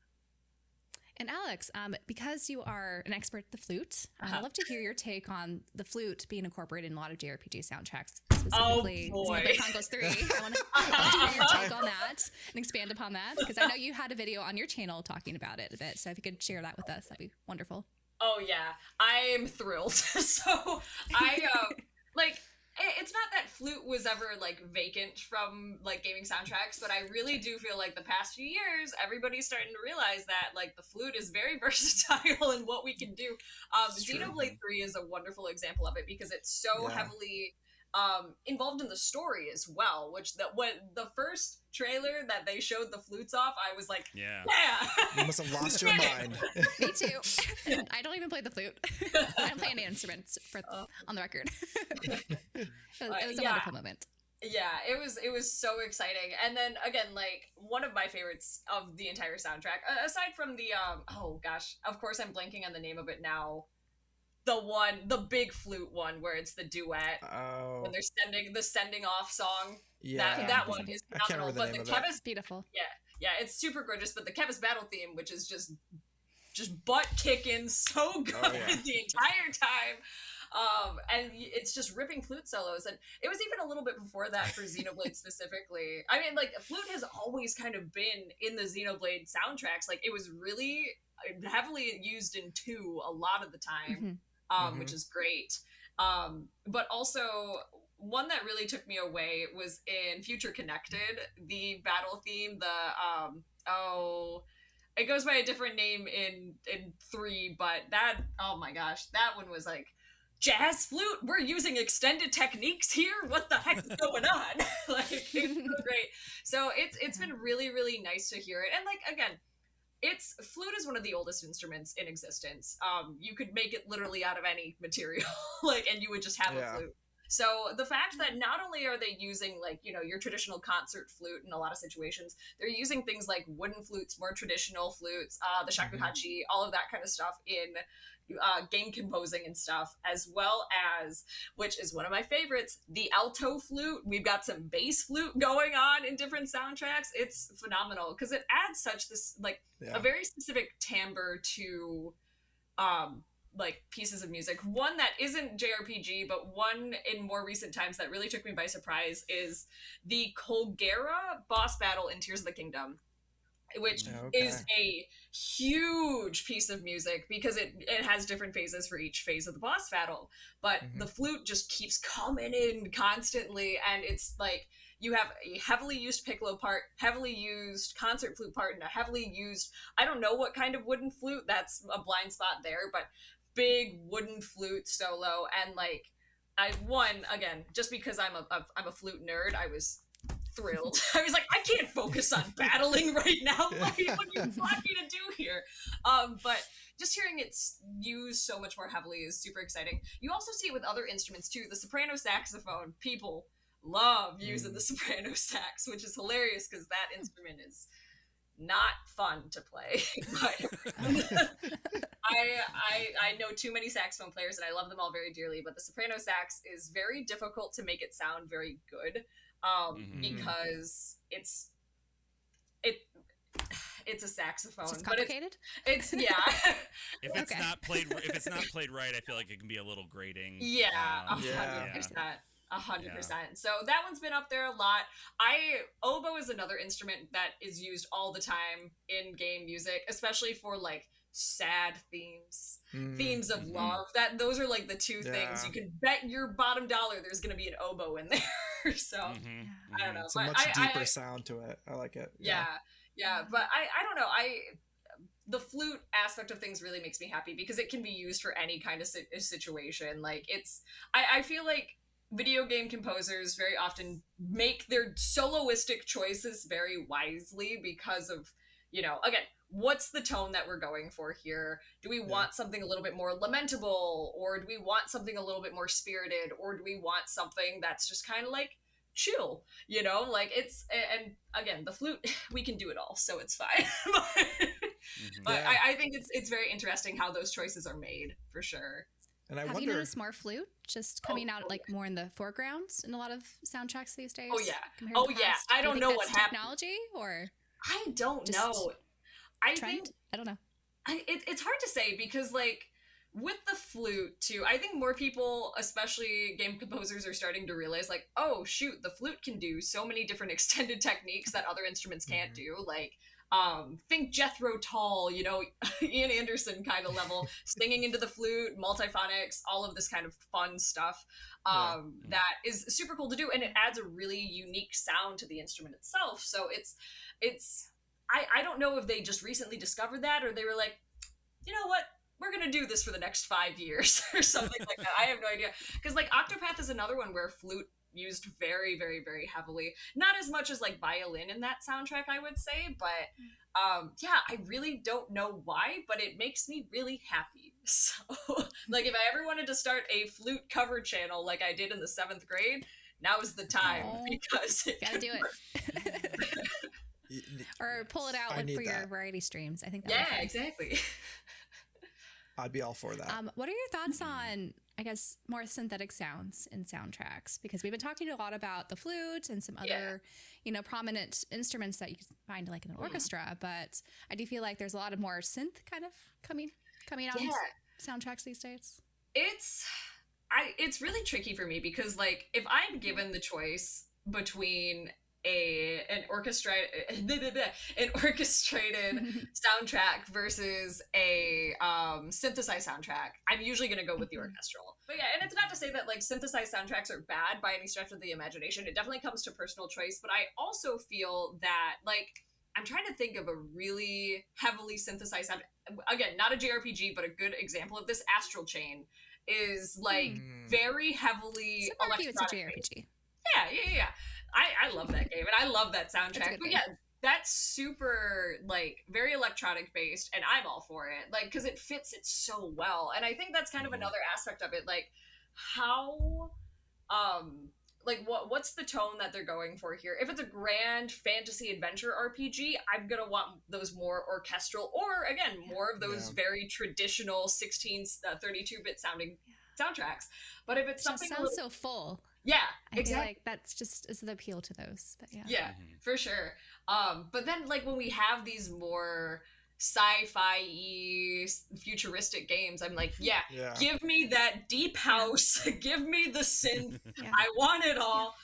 And Alex, because you are an expert at the flute, I'd love to hear your take on the flute being incorporated in a lot of JRPG soundtracks, specifically Xenoblade Chronicles 3. I want to hear your take on that and expand upon that, because I know you had a video on your channel talking about it a bit, so if you could share that with us, that'd be wonderful. Oh yeah, I am thrilled. So I like it's not that flute was ever like vacant from like gaming soundtracks, but I really do feel like the past few years everybody's starting to realize that like the flute is very versatile in what we can do. Xenoblade 3 is a wonderful example of it because it's so heavily involved in the story as well, which when the first trailer that they showed the flutes off, I was like, yeah. You must have lost your mind. Me too. I don't even play the flute. I don't play any instruments on the record. It was a wonderful moment. Yeah, it was so exciting. And then again, like one of my favorites of the entire soundtrack, aside from the oh gosh, of course I'm blanking on the name of it now. The big flute one where it's the duet when they're sending off song. Yeah, that one is phenomenal. I can't remember the name of it. It's beautiful. Yeah, it's super gorgeous. But the Kevis battle theme, which is just butt kicking, so good the entire time. And it's just ripping flute solos, and it was even a little bit before that for Xenoblade specifically. I mean, like flute has always kind of been in the Xenoblade soundtracks. Like it was really heavily used in 2 a lot of the time. Which is great. But also one that really took me away was in Future Connected, the battle theme, it goes by a different name in 3, but that, oh my gosh, that one was like, jazz flute, we're using extended techniques here? What the heck is going on? Like, it's so great. So it's been really, really nice to hear it. And like, again, flute is one of the oldest instruments in existence. You could make it literally out of any material, like, and you would just have a flute. So the fact that not only are they using like, you know, your traditional concert flute in a lot of situations, they're using things like wooden flutes, more traditional flutes, the shakuhachi, all of that kind of stuff in game composing and stuff, as well as, which is one of my favorites, the alto flute. We've got some bass flute going on in different soundtracks. It's phenomenal because it adds such this like a very specific timbre to like pieces of music. One that isn't JRPG, but one in more recent times that really took me by surprise is the Colgera boss battle in Tears of the Kingdom, which is a huge piece of music because it has different phases for each phase of the boss battle, but the flute just keeps coming in constantly, and it's like you have a heavily used piccolo part, heavily used concert flute part, and a heavily used, I don't know what kind of wooden flute, that's a blind spot there, but big wooden flute solo. And like, I won again, just because I'm a flute nerd, I was thrilled. I was like, I can't focus on battling right now. Like, what do you want me to do here? But just hearing it used so much more heavily is super exciting. You also see it with other instruments too. The soprano saxophone, people love using the soprano sax, which is hilarious because that instrument is not fun to play. But I know too many saxophone players and I love them all very dearly, but the soprano sax is very difficult to make it sound very good, because it's a saxophone. It's complicated. It's yeah. If it's not played right, I feel like it can be a little grating. Yeah, 100%. 100%. So that one's been up there a lot. Oboe is another instrument that is used all the time in game music, especially for like sad themes of love. Those are like the two things you can bet your bottom dollar there's going to be an oboe in there. So I don't know. It's a much deeper sound to it. I like it. Yeah. But I don't know. The flute aspect of things really makes me happy because it can be used for any kind of situation. Like I feel like video game composers very often make their soloistic choices very wisely because of, again, what's the tone that we're going for here? Do we want something a little bit more lamentable, or do we want something a little bit more spirited, or do we want something that's just kind of like chill, like it's, and again, the flute, we can do it all, so it's fine. But I think it's very interesting how those choices are made, for sure. And Have you noticed more flute just coming out like more in the foreground in a lot of soundtracks these days? Oh yeah. I don't know what happened. Technology or I don't know. I don't know. It's hard to say because like with the flute too, I think more people, especially game composers, are starting to realize like, oh shoot, the flute can do so many different extended techniques that other instruments can't do. Like think Jethro Tull, Ian Anderson kind of level, singing into the flute, multiphonics, all of this kind of fun stuff that is super cool to do, and it adds a really unique sound to the instrument itself. So it's I don't know if they just recently discovered that, or they were like, you know what, we're gonna do this for the next 5 years or something like that. I have no idea, because like Octopath is another one where flute used very, very, very heavily. Not as much as like violin in that soundtrack, I would say, but I really don't know why, but it makes me really happy. So like if I ever wanted to start a flute cover channel like I did in the 7th grade, now is the time, because gotta do it. Or pull it out for your variety streams. I think that exactly. I'd be all for that. What are your thoughts on, I guess, more synthetic sounds in soundtracks? Because we've been talking a lot about the flute and some other, prominent instruments that you can find like in an orchestra. But I do feel like there's a lot of more synth kind of coming out in soundtracks these days. It's really tricky for me because like if I'm given the choice between an orchestrated soundtrack versus a synthesized soundtrack, I'm usually going to go with the orchestral. But yeah, and it's not to say that like synthesized soundtracks are bad by any stretch of the imagination. It definitely comes to personal choice, but I also feel that like I'm trying to think of a really heavily synthesized sound. Again, not a JRPG, but a good example of this, Astral Chain, is like very heavily electronic. It's a JRPG. Yeah. I love that game and I love that soundtrack. But yeah, that's super like very electronic based, and I'm all for it. Like because it fits it so well, and I think that's kind of another aspect of it. Like how, like what's the tone that they're going for here? If it's a grand fantasy adventure RPG, I'm gonna want those more orchestral, or again more of those very traditional 32-bit sounding soundtracks. But if it's something sounds so full. Yeah, I feel like that's just is the appeal to those. But yeah, for sure. But then like when we have these more sci-fi futuristic games, I'm like, give me that deep house, give me the synth. I want it all.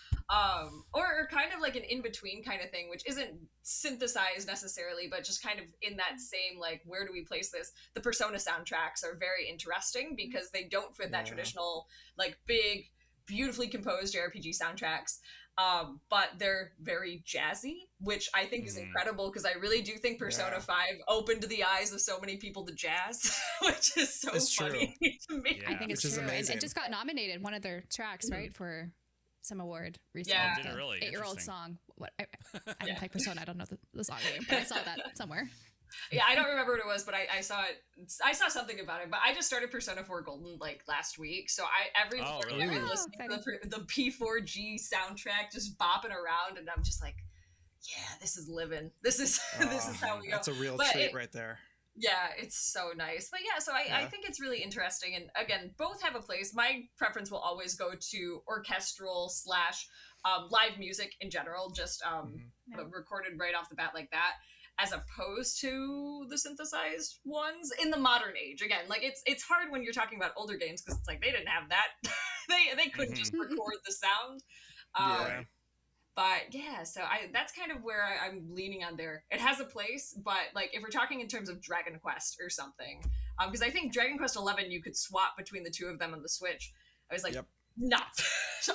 Or kind of like an in-between kind of thing, which isn't synthesized necessarily, but just kind of in that same, like, where do we place this? The Persona soundtracks are very interesting because they don't fit that traditional, like, big, beautifully composed JRPG soundtracks. but they're very jazzy, which I think is incredible because I really do think Persona 5 opened the eyes of so many people to jazz, which is so funny to me. I think it's true. Amazing. And it just got nominated, one of their tracks, right, for some award recently. Yeah. Did it really? 8-year-old song. What I didn't play Persona. I don't know the song name, but I saw that somewhere. Yeah, I don't remember what it was, but I saw it. I saw something about it. But I just started Persona 4 Golden like last week, so every morning I've been listening to the P4G soundtrack, just bopping around, and I'm just like, yeah, this is living. This is this is how we go. That's a real treat right there. Yeah, it's so nice. But yeah, so I think it's really interesting. And again, both have a place. My preference will always go to orchestral / live music in general, just recorded right off the bat like that, as opposed to the synthesized ones in the modern age. Again, like it's hard when you're talking about older games because it's like they didn't have that. they couldn't just record the sound. But yeah, so that's kind of where I'm leaning on there. It has a place, but like if we're talking in terms of Dragon Quest or something, because I think Dragon Quest 11 you could swap between the two of them on the Switch. I was like, no,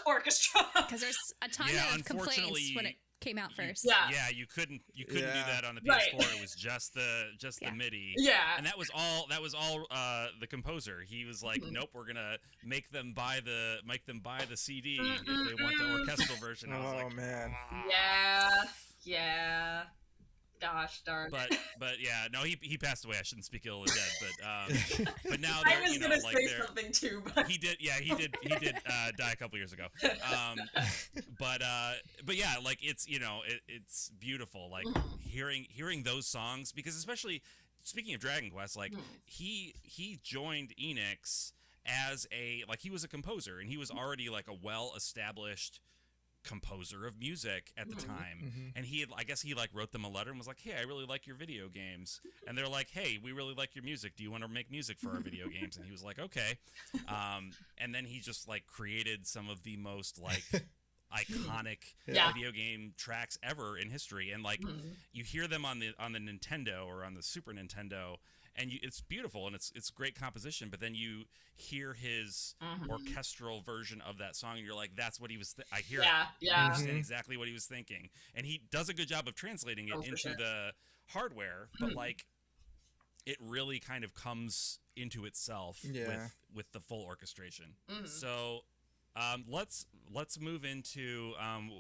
orchestra. Because there's a ton of complaints when it came out first. Yeah, you couldn't do that on the PS4. It was just the MIDI. Yeah, and that was all the composer. He was like, nope, we're gonna make them buy the CD if they want the orchestral version. I was like, man. Yeah. Gosh darn. But yeah, no, he passed away. I shouldn't speak ill of the dead, but now I was gonna say something too. But he did die a couple years ago. But yeah, like it's it's beautiful, like hearing those songs, because especially speaking of Dragon Quest, like he joined Enix as he was a composer, and he was already like a well-established composer of music at the time, and I guess he like wrote them a letter and was like, hey, I really like your video games, and they're like, hey, we really like your music, do you want to make music for our video games? And he was like, okay. And then he just like created some of the most like iconic video game tracks ever in history, and like you hear them on the Nintendo or on the Super Nintendo, and it's beautiful, and it's great composition, but then you hear his orchestral version of that song, and you're like, that's what he was I hear it. I understand exactly what he was thinking, and he does a good job of translating it into the hardware, but like it really kind of comes into itself with the full orchestration. So let's move into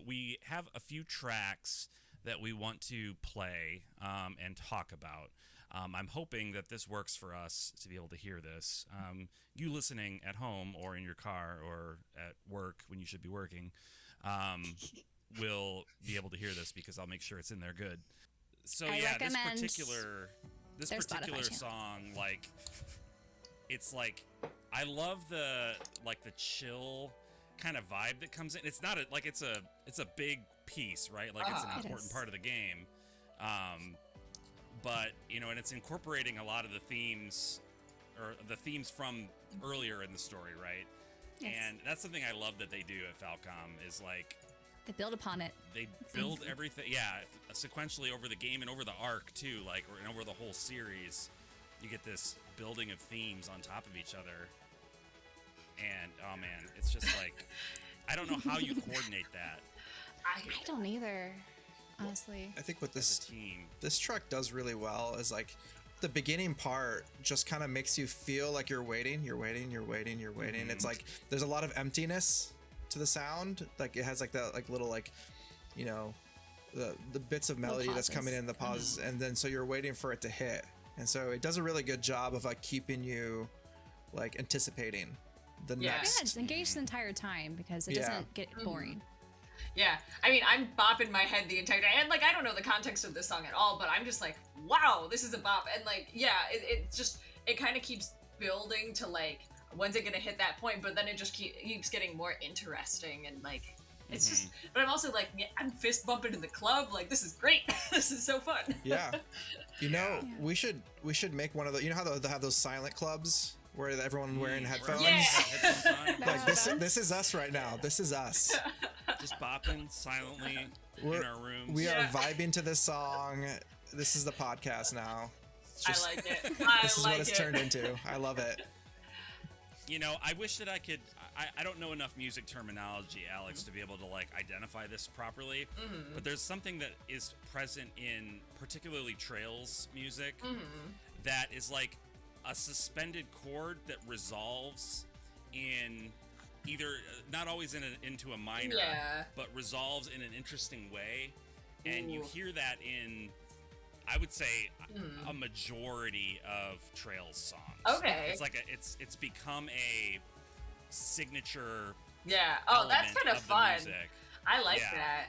we have a few tracks that we want to play and talk about. I'm hoping that this works for us to be able to hear this. You listening at home or in your car or at work when you should be working will be able to hear this, because I'll make sure it's in there good. So this particular song, like, it's like, I love the chill kind of vibe that comes in. It's not it's a big piece, right? Like it's an important part of the game. But, and it's incorporating a lot of the themes from earlier in the story, right? Yes. And that's something I love that they do at Falcom, is like, they build upon it. They build everything, sequentially over the game and over the arc too, and over the whole series. You get this building of themes on top of each other. And, oh man, it's just like, I don't know how you coordinate that. I don't either. Honestly, I think what this track does really well is like the beginning part just kind of makes you feel like you're waiting. It's like there's a lot of emptiness to the sound. Like it has like that like little like, the bits of melody that's coming in, the pauses, and then so you're waiting for it to hit. And so it does a really good job of like keeping you like anticipating the next. Yeah, it's engaged the entire time because it doesn't get boring. Yeah, I mean, I'm bopping my head the entire time, and like I don't know the context of this song at all, but I'm just like, wow, this is a bop, and like, it kind of keeps building to like, when's it gonna hit that point? But then it just keeps getting more interesting, and like, it's just. But I'm also like, I'm fist bumping in the club, like this is great, this is so fun. Yeah, we should make one of the, how they have those silent clubs where everyone wearing headphones. Yeah. Like this is us right now. This is us. Just bopping silently in our rooms. We are vibing to this song. This is the podcast now. I like it. This is what it's turned into. I love it. You know, I wish that I could. I don't know enough music terminology, Alex, to be able to like identify this properly. But there's something that is present in particularly Trails music that is like a suspended chord that resolves in either not always into a minor, but resolves in an interesting way, and you hear that in, I would say, a majority of Trails songs. Okay. It's like it's become a signature. Yeah. Oh, that's element kind of fun. music. I like that.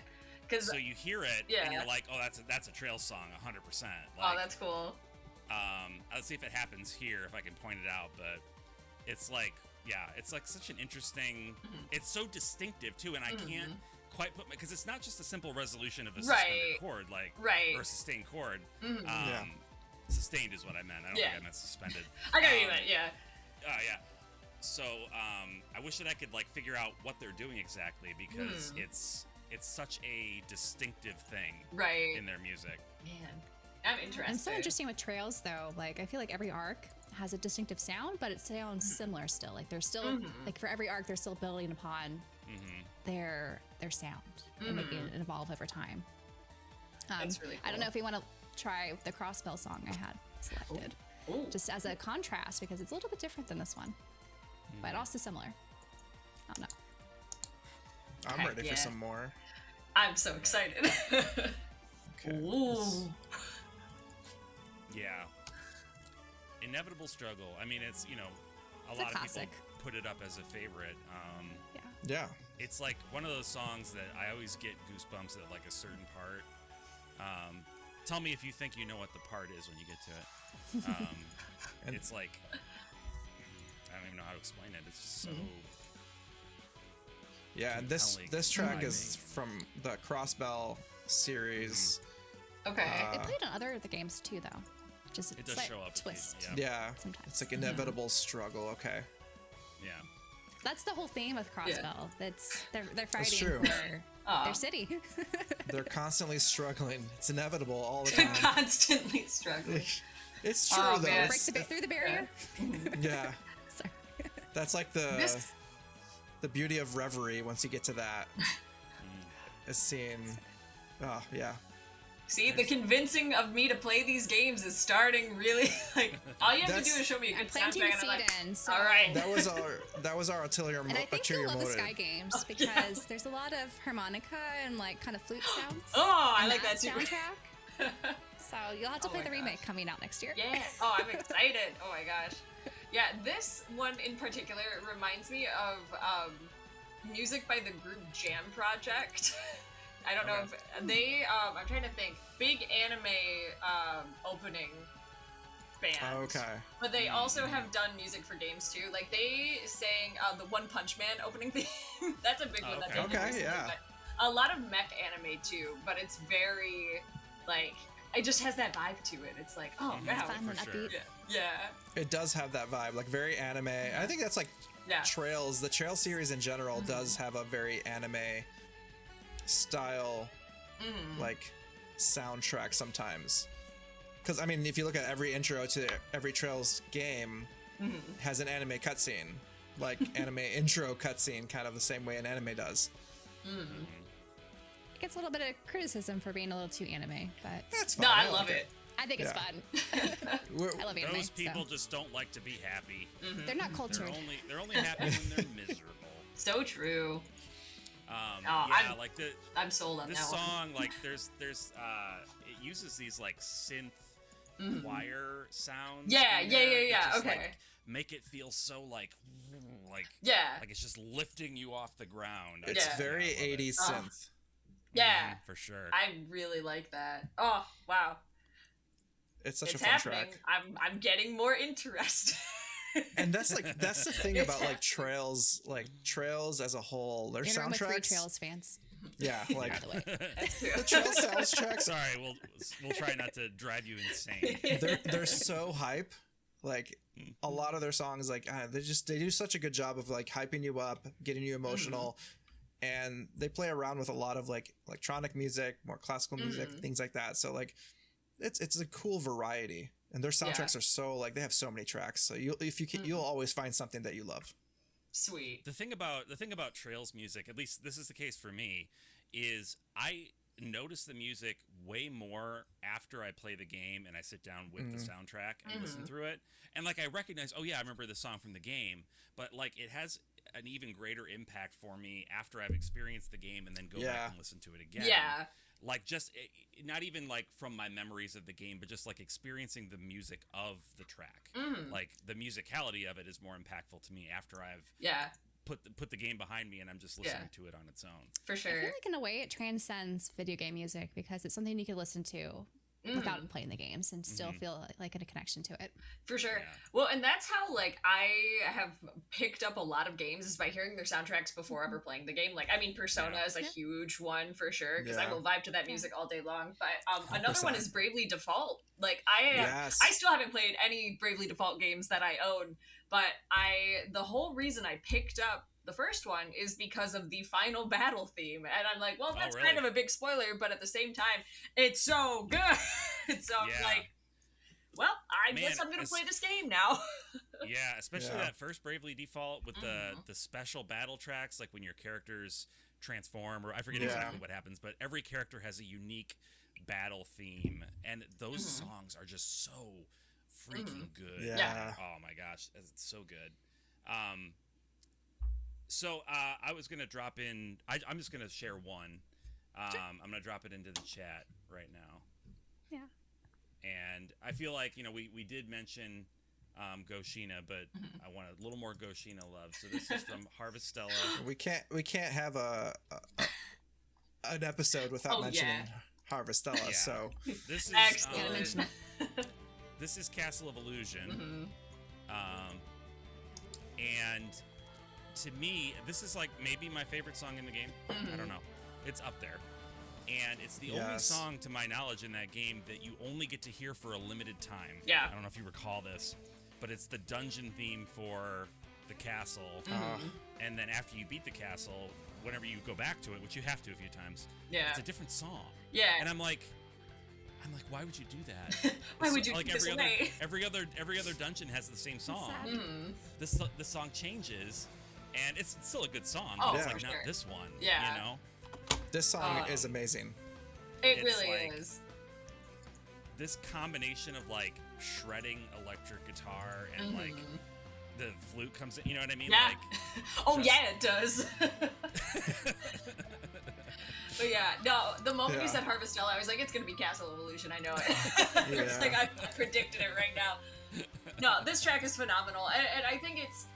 Cause So you hear it and you're like, oh, that's a Trails song, 100%. Like, oh, that's cool. Let's see if it happens here, if I can point it out. But it's like, it's like such an interesting. It's so distinctive too, and I can't quite put because it's not just a simple resolution of a suspended chord, like or a sustained chord. Sustained is what I meant. I don't think I meant suspended. I got what you meant. Yeah. Yeah. So I wish that I could like figure out what they're doing exactly because it's such a distinctive thing in their music. Man, I'm interested. And so interesting with Trails though. Like I feel like every arc has a distinctive sound, but it sounds similar still. Like they're still like for every arc, they're still building upon their sound and making it evolve over time. That's really cool. I don't know if you want to try the Crossbell song I had selected, just as a contrast because it's a little bit different than this one, but also similar. I don't know. I'm ready for some more. I'm so excited. Okay. Ooh. Yeah. Inevitable Struggle. I mean, it's, you know, a lot of people put it up as a favorite. Yeah. It's like one of those songs that I always get goosebumps at like a certain part. Tell me if you think you know what the part is when you get to it. And it's like, I don't even know how to explain it. It's just so. Yeah, and this track is from the Crossbell series. Okay. It played on other of the games too, though. Just it does show up. Twist. Yeah. Sometimes. It's like inevitable struggle. Okay. Yeah. That's the whole theme with Crossbell. That's they're fighting true. for their city. They're constantly struggling. It's inevitable all the They're time. constantly struggling. It's true though. Man. Break through the barrier. Yeah. Sorry. That's like the beauty of Reverie. Once you get to that, is seeing. Oh yeah. See, the convincing of me to play these games is starting really like all you have to do is show me a good planting soundtrack the and I'm seed like, in. So. all right. That was our ulterior motive. And I think you'll love the Sky games because there's a lot of harmonica and like kind of flute sounds. Oh, I like that too. Soundtrack. So you'll have to play the remake coming out next year. Yeah. Oh, I'm excited. Oh my gosh. Yeah, this one in particular reminds me of music by the group Jam Project. I don't know if they. I'm trying to think. Big anime opening band. Okay. But they also have done music for games too. Like they sang the One Punch Man opening theme. That's a big one. That's okay. Yeah. A lot of mech anime too, but it's very like it just has that vibe to it. It's like wow. It's fun and sure. upbeat. Yeah. It does have that vibe, like very anime. I think that's like Trails. The Trail series in general does have a very anime style like soundtrack sometimes, because I mean if you look at every intro to every Trails game has an anime cutscene, like anime intro cutscene, kind of the same way an anime does. It gets a little bit of criticism for being a little too anime, but That's fine. No, I love it. I think it's fun. I love anime. Those people just don't like to be happy. They're not cultured. They're only happy when they're miserable. So true. I'm sold on this that song. one. Like, there's it uses these like synth choir sounds. Yeah. Just, Okay. Like, make it feel so like like it's just lifting you off the ground. It's very 80s synth. Yeah, for sure. I really like that. Oh wow, It's such it's a fun happening. track. I'm getting more interested. And that's the thing about like Trails as a whole, their Internet with three soundtracks. Trails fans. Yeah, like By the way. the Trails soundtracks. Sorry, we'll try not to drive you insane. They're so hype. Like a lot of their songs, like they do such a good job of like hyping you up, getting you emotional, and they play around with a lot of like electronic music, more classical music, things like that. So like it's a cool variety. And their soundtracks are so like they have so many tracks. So you'll always find something that you love. Sweet. The thing about Trails music, at least this is the case for me, is I notice the music way more after I play the game and I sit down with the soundtrack and listen through it. And like I recognize, oh yeah, I remember the song from the game, but like it has an even greater impact for me after I've experienced the game and then go back and listen to it again. Yeah. Like just not even like from my memories of the game, but just like experiencing the music of the track. Like the musicality of it is more impactful to me after I've put the game behind me and I'm just listening to it on its own. For sure. I feel like in a way it transcends video game music because it's something you can listen to without playing the games and still feel like a connection to it. For sure. Yeah. Well, and that's how like I have picked up a lot of games is by hearing their soundtracks before ever playing the game. Like, I mean, Persona is a huge one for sure because I will vibe to that music all day long. But another one is Bravely Default. Like I still haven't played any Bravely Default games that I own, but the whole reason I picked up the first one is because of the final battle theme. And I'm like, well, that's kind of a big spoiler, but at the same time, it's so good. So I'm like, well, I guess I'm going to play this game now. Yeah, especially that first Bravely Default with the special battle tracks, like when your characters transform, or I forget exactly what happens, but every character has a unique battle theme. And those songs are just so freaking good. Yeah. Oh my gosh, it's so good. So I was going to drop in, I'm just going to share one. I'm going to drop it into the chat right now. Yeah. And I feel like, we did mention Goshina, but I want a little more Goshina love. So this is from Harvestella. We can't have an episode without mentioning Harvestella. Yeah. So this is excellent. This is Castle of Illusion. And to me, this is like maybe my favorite song in the game. I don't know. It's up there. And it's the only song, to my knowledge, in that game that you only get to hear for a limited time. Yeah. I don't know if you recall this, but it's the dungeon theme for the castle. And then after you beat the castle, whenever you go back to it, which you have to a few times, it's a different song. Yeah. And I'm like, why would you do that? Why would you like do this away? every other dungeon has the same song. This song changes, and it's still a good song. Oh, but it's for like sure. not this one. Yeah. This song is amazing. It really is. This combination of like shredding electric guitar and like the flute comes in, you know what I mean? Yeah. Like, it does. But yeah, no, the moment you said Harvestella, I was like, it's going to be Castle of Illusion. I know it. It's like I predicted it right now. No, this track is phenomenal. And I think it's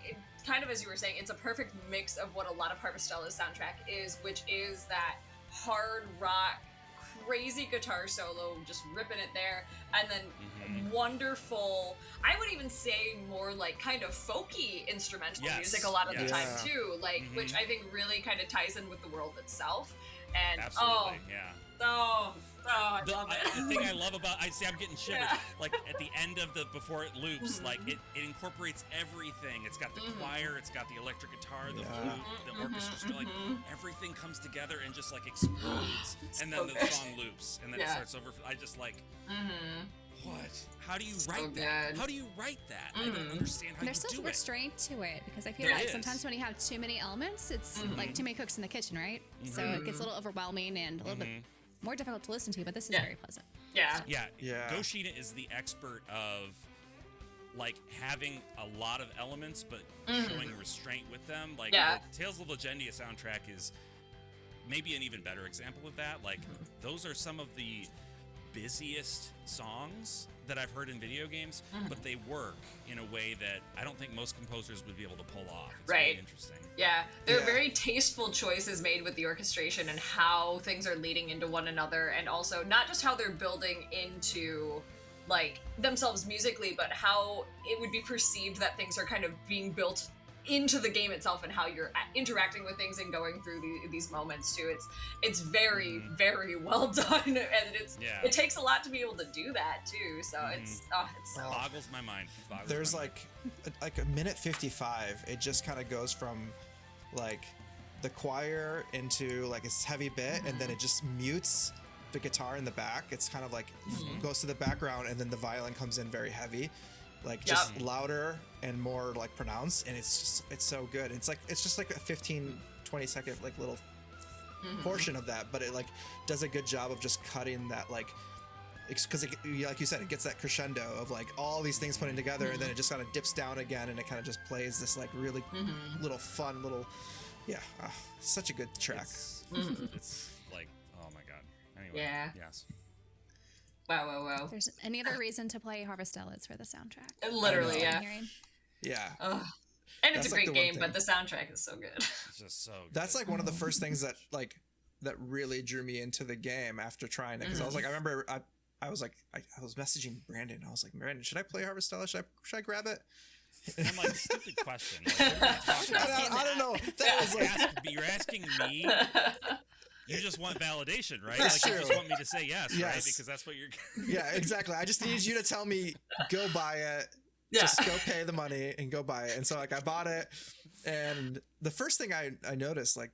kind of, as you were saying, it's a perfect mix of what a lot of Harvestella's soundtrack is, which is that hard rock, crazy guitar solo, just ripping it there, and then wonderful, I would even say more like kind of folky instrumental music a lot of the time too, like which I think really kind of ties in with the world itself. And I love it. The thing I love about, I'm getting shivers. Like at the end of before it loops, like it incorporates everything. It's got the choir, it's got the electric guitar, the flute, the orchestra, like everything comes together and just like explodes. And then the song loops, and then it starts over. I just like, what? How do you write that? How do you write that? I don't understand how There's you do such it. restraint to it because I feel like sometimes when you have too many elements, it's like too many cooks in the kitchen, right? So it gets a little overwhelming and a little bit more difficult to listen to, but this is very pleasant. Yeah. Goshina is the expert of like having a lot of elements but showing restraint with them. Like the Tales of Legendia soundtrack is maybe an even better example of that. Like those are some of the busiest songs that I've heard in video games, but they work in a way that I don't think most composers would be able to pull off. It's really interesting. Yeah, there are very tasteful choices made with the orchestration and how things are leading into one another, and also not just how they're building into like themselves musically, but how it would be perceived that things are kind of being built into the game itself and how you're interacting with things and going through these moments too. It's very very well done, and it takes a lot to be able to do that too. So it boggles my mind. There's like a minute 55. It just kind of goes from like the choir into like this heavy bit, and then it just mutes, the guitar in the back. It's kind of like goes to the background, and then the violin comes in very heavy, like just louder and more like pronounced, and it's so good. It's just like a 15-20 second like little portion of that, but it like does a good job of just cutting that, like, because like you said, it gets that crescendo of like all these things putting together, and then it just kind of dips down again, and it kind of just plays this like really little fun little such a good track. It's like, oh my god. Anyway, yes. Wow. There's any other reason to play Harvestella, it's for the soundtrack. Literally, yeah. Yeah. And it's a great game, but the soundtrack is so good. It's just so good. That's like one of the first things that really drew me into the game after trying it, because I was like, I remember I was messaging Branden. I was like, Branden, should I play Harvestella? Should I grab it? I'm like, stupid question. Like, I don't know. That was like, you're asking me. You just want validation, right? That's like true. You just want me to say yes, right? Because that's what you're. Yeah, exactly. I just needed you to tell me, go buy it. Yeah. Just go pay the money and go buy it. And so like I bought it, and the first thing I noticed like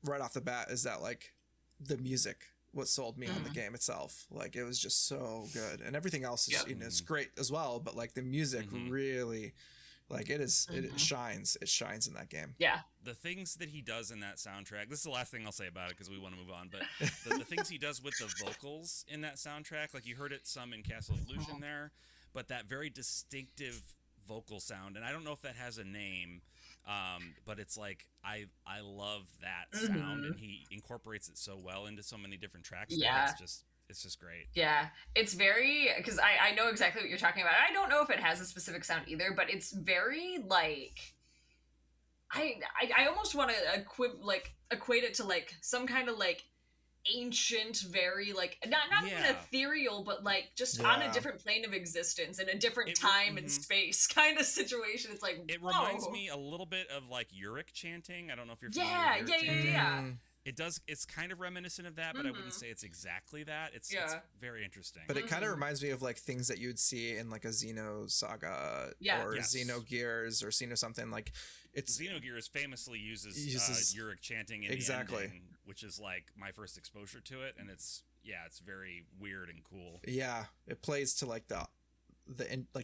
right off the bat is that like the music what sold me on the game itself. Like it was just so good, and everything else is it's great as well, but like the music really, like it shines in that game. Yeah, the things that he does in that soundtrack, this is the last thing I'll say about it because we want to move on, but the things he does with the vocals in that soundtrack, like you heard it some in Castle of Illusion there, but that very distinctive vocal sound, and I don't know if that has a name, but it's like I love that sound, and he incorporates it so well into so many different tracks. Yeah, it's just great. Yeah, it's very, because I know exactly what you're talking about. I don't know if it has a specific sound either, but it's very like I almost want to equate it to like some kind of like ancient, very like not even ethereal, but like just on a different plane of existence in a different time and space kind of situation. It's like it reminds me a little bit of like Uric chanting. I don't know if you're familiar with Uric chanting. Yeah. It does. It's kind of reminiscent of that, but I wouldn't say it's exactly that. It's very interesting. But it kind of reminds me of like things that you would see in like a Xeno saga or Xenogears or Xeno something like. It's Xenogears famously uses Uric chanting in the ending, which is like my first exposure to it, and it's very weird and cool. Yeah, it plays to like the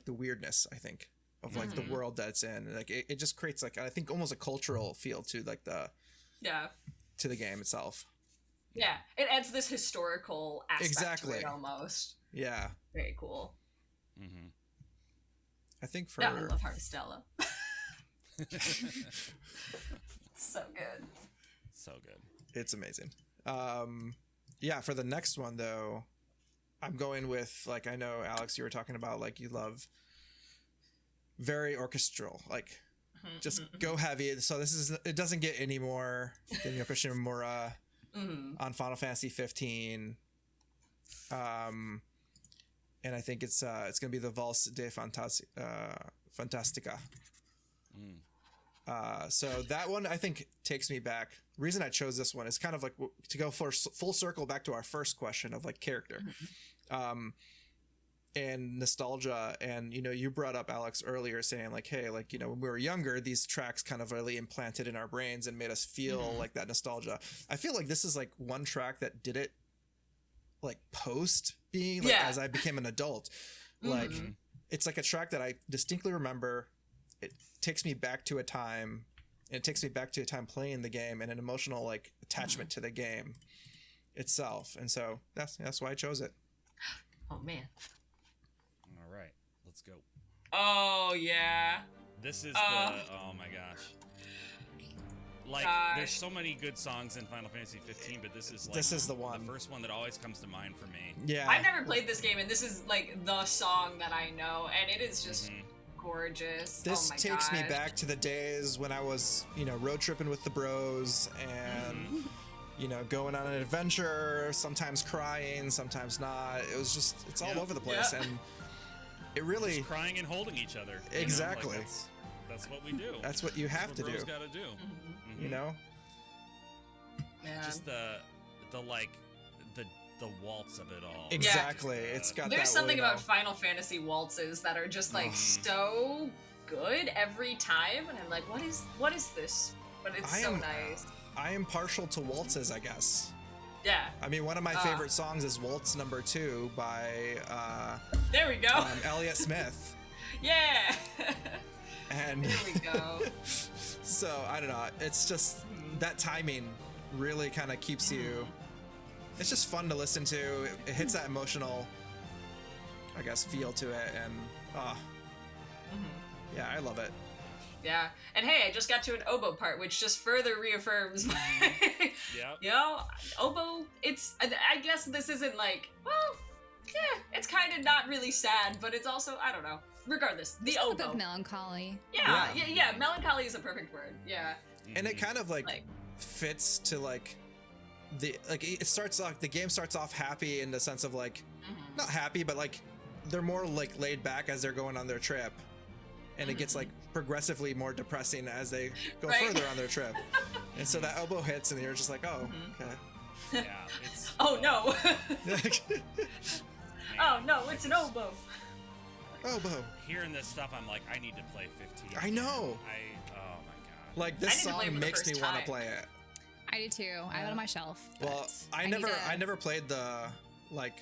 weirdness, I think, of like the world that it's in. Like it just creates like I think almost a cultural feel to like to the game itself. Yeah, it adds this historical aspect to it almost. Yeah, very cool. I think for I love Harvestella. So good. So good. It's amazing. For the next one though, I'm going with like I know Alex, you were talking about like you love very orchestral, like just go heavy. So it doesn't get any more than Yoko Shimomura on Final Fantasy 15. And I think it's gonna be the Valse de Fantastica. So that one I think takes me back. Reason I chose this one is kind of like to go full circle back to our first question of like character, and nostalgia. And you brought up Alex earlier saying like, hey, like when we were younger, these tracks kind of really implanted in our brains and made us feel like that nostalgia. I feel like this is like one track that did it like post being like as I became an adult. Like it's like a track that I distinctly remember. It takes me back to a time, and it takes me back to a time playing the game and an emotional like attachment to the game itself. And so that's why I chose it. Oh man. All right, let's go. Oh yeah. This is oh my gosh. Like there's so many good songs in Final Fantasy 15, but this is the one. The first one that always comes to mind for me. Yeah. I've never played this game, and this is like the song that I know, and it is just gorgeous. This takes me back to the days when I was, road tripping with the bros and, going on an adventure, sometimes crying, sometimes not. It was just, it's all over the place. And it really... Just crying and holding each other. Exactly. That's what we do. That's what you have to do. That's what bros gotta do. Yeah. Just the waltz of it all. Exactly. It's got There's that something about Final Fantasy waltzes that are just like so good every time, and I'm like, what is this? But it's so nice. I am partial to waltzes, I guess. Yeah. I mean, one of my favorite songs is Waltz Number 2 by there we go. Elliott Smith. Yeah. And there we go. So I don't know. It's just that timing really kind of keeps you. It's just fun to listen to. It hits that emotional, I guess, feel to it, and yeah, I love it. Yeah, and hey, I just got to an oboe part, which just further reaffirms my, you know, oboe. It's, I guess this isn't like, well, yeah, it's kind of not really sad, but it's also, I don't know. Regardless, the It's oboe. a bit melancholy. Yeah. Melancholy is a perfect word. Yeah. And it kind of like fits to like it starts off, the game starts off happy in the sense of like not happy, but like they're more like laid back as they're going on their trip, and it gets like progressively more depressing as they go further on their trip. And so that oboe hits and you're just like, oh, okay. Yeah, it's oh no. Oh no, it's an oboe. Oboe. Hearing this stuff, I'm like, I need to play 15. I know. Oh my god. Like this song makes me want to play it. I do too. I have it on my shelf. Well, I never played the like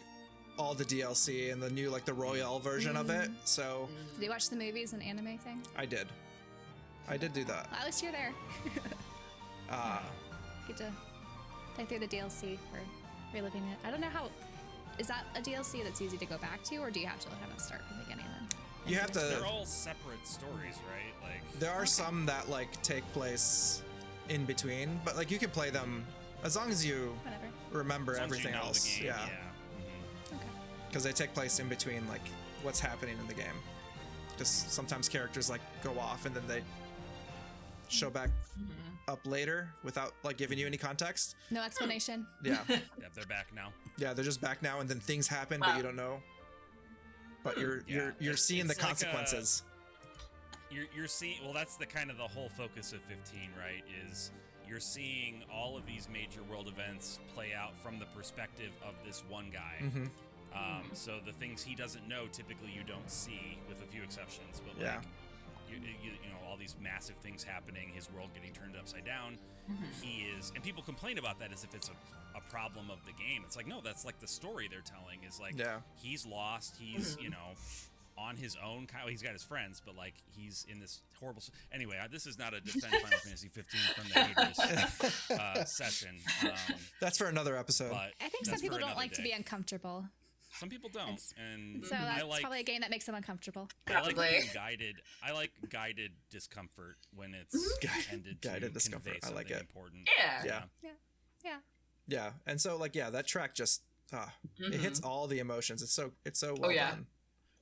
all the DLC and the new like the Royale version of it. So did you watch the movies and anime thing? I did do that. Well, at least you're there. Get to play through the DLC for reliving it. I don't know how. Is that a DLC that's easy to go back to, or do you have to kind of start from the beginning then? You have to. They're all separate stories, right? Like there are some that like take place in between, but like you can play them as long as you remember everything else. Yeah. Okay. Because they take place in between like what's happening in the game. Just sometimes characters like go off and then they show back up later without like giving you any context. No explanation. Yeah. Yep, they're back now. Yeah, they're just back now, and then things happen, but you don't know. But you're seeing the consequences. You're seeing. Well, that's the kind of the whole focus of 15, right? Is you're seeing all of these major world events play out from the perspective of this one guy. So the things he doesn't know, typically you don't see, with a few exceptions. But like, you know, all these massive things happening, his world getting turned upside down. He is, and people complain about that as if it's a problem of the game. It's like, no, that's like the story they're telling is like, he's lost, he's, you know, on his own. He's got his friends, but like he's in this horrible. Anyway, this is not a defend Final Fantasy 15 from the haters session. That's for another episode. I think some people don't like to be uncomfortable. Some people don't, and so that's probably a game that makes them uncomfortable. I like being guided. I like guided discomfort when it's intended to guided discomfort. Convey I like it. Important. Yeah. And so like that track just it hits all the emotions. It's so well done.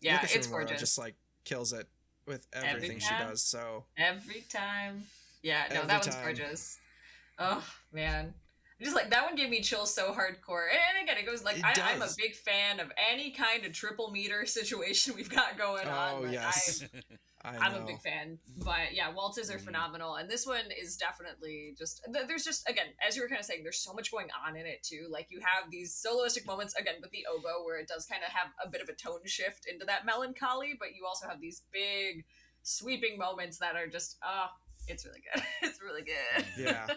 Yeah, Lucas it's Shimomura gorgeous. Just like kills it with everything she does. So every time. Yeah, no, that one's gorgeous. Oh man. Just like that one gave me chills so hardcore. And again, it goes like I'm a big fan of any kind of triple meter situation we've got going on. Oh yes. I'm a big fan, but yeah, waltzes are phenomenal, and this one is definitely just. There's just again, as you were kind of saying, there's so much going on in it too. Like you have these soloistic moments again with the oboe, where it does kind of have a bit of a tone shift into that melancholy, but you also have these big sweeping moments that are just it's really good. It's really good. Yeah.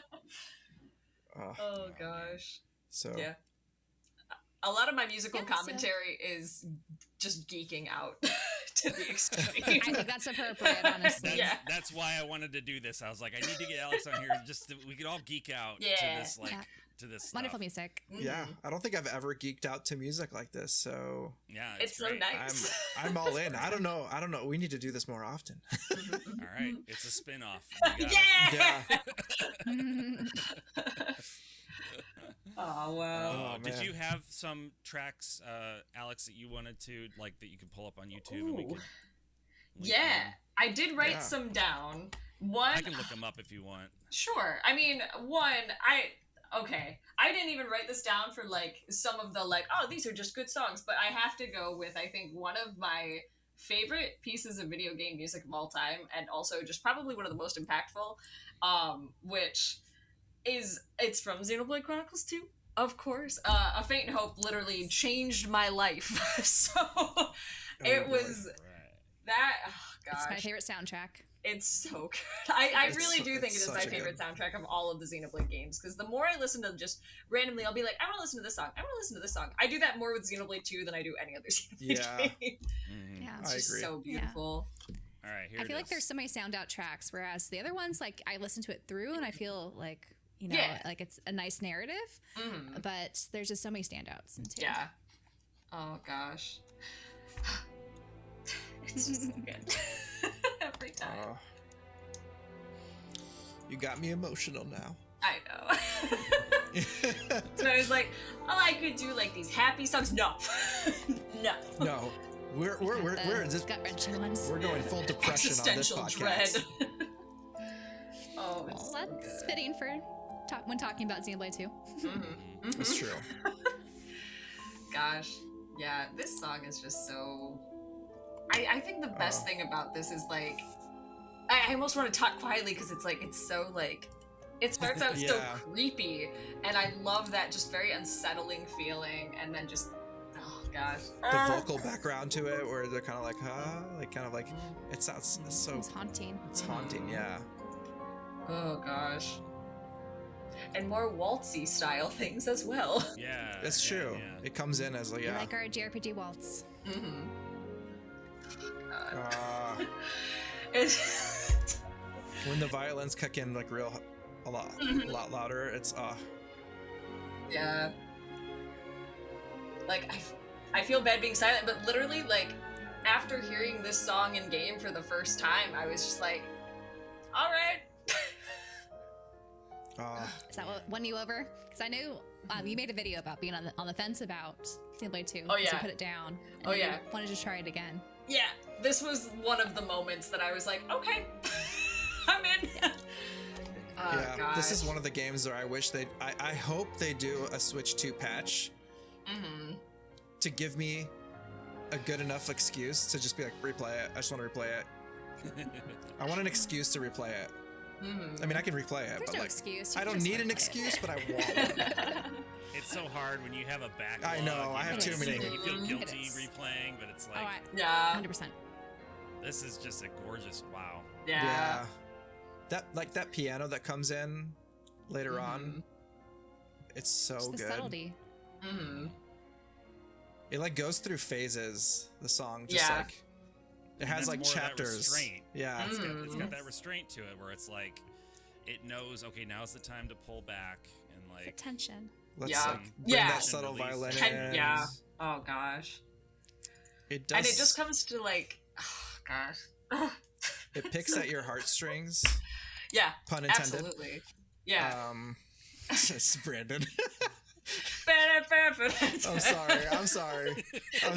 Oh gosh. So yeah. A lot of my musical commentary is just geeking out to the extreme. I think that's appropriate, honestly. That's why I wanted to do this. I was like, I need to get Alex on here just we could all geek out to this to this wonderful stuff. music. Yeah, I don't think I've ever geeked out to music like this. So yeah, it's great. So nice. I'm all in. I don't know. We need to do this more often. All right, it's a spin-off. Yeah. Yeah. Oh wow! Did you have some tracks, Alex, that you wanted to like that you could pull up on YouTube and we could? I did write some down. One, I can look them up if you want. Sure. I mean, I didn't even write this down for like some of the like, oh, these are just good songs, but I have to go with I think one of my favorite pieces of video game music of all time, and also just probably one of the most impactful, which. It's from Xenoblade Chronicles 2, of course. A Faint Hope literally changed my life. So it was that. Oh gosh. It's my favorite soundtrack. It's so good. I really do think it is my such a favorite good- soundtrack of all of the Xenoblade games, because the more I listen to just randomly, I'll be like, I want to listen to this song. I want to listen to this song. I do that more with Xenoblade 2 than I do any other Xenoblade Yeah. game. Yeah. It's just agree. so beautiful. All right, here I it feel like is. there's so many sound out tracks, whereas the other ones, like I listen to it through and I feel like, you know, Yeah. like it's a nice narrative, but there's just so many standouts. Into Yeah. Oh gosh. It's just so good. Every time. Oh. You got me emotional now. I know. So I was like, oh, I could do like these happy songs. No. No. No, we're just gut wrenching ones. we're going full depression on this Existential podcast. dread. Oh, it's Well, so that's good. fitting for when talking about Xenoblade 2. It's true. Gosh, yeah, this song is just so. I think the best thing about this is like, I almost want to talk quietly because it's like it's so like, it starts out so Yeah. creepy, and I love that just very unsettling feeling, and then just, oh gosh, The vocal background to it, where they're kind of like, it sounds so. It's haunting. It's haunting, yeah. Oh gosh. And more waltzy style things as well. Yeah, That's yeah, true. yeah. It comes in as like, We yeah. like our JRPG waltz. It's When the violins kick in like a lot louder, it's yeah. Like I feel bad being silent, but literally like after hearing this song in game for the first time, I was just like, all right. Is that what won you over? Because I know you made a video about being on the fence about Xenoblade 2. Oh, yeah. So you put it down. And Oh, then you yeah. wanted to try it again. Yeah, this was one of the moments that I was like, okay, I'm in. Oh, yeah. This is gosh. one of the games where I wish I hope they do a Switch 2 patch to give me a good enough excuse to just be like, replay it. I just want to replay it. I want an excuse to replay it. I mean, I can replay it, There's but no like, excuse. You I can don't just need an replay it. excuse, but I want one. It's so hard when you have a backlog. I know, I you have know, too many. You feel It guilty is. replaying, but it's Oh, like, Yeah, 100%. this is just a gorgeous wow. yeah. That piano that comes in later on, it's so Just the good. subtlety. It like goes through phases. The song just Yeah. like it has That's like more of that chapters. restraint. Yeah. It's got that restraint to it where it's like, it knows, okay, now's the time to pull back and It's like, attention. Let's Yeah. like bring Yeah. that subtle Release. violin in. Yeah. Oh gosh. It does. And it just comes to like, oh, gosh. It picks at your heartstrings. Yeah. Pun intended. Absolutely. Yeah. It's Brandon. I'm I'm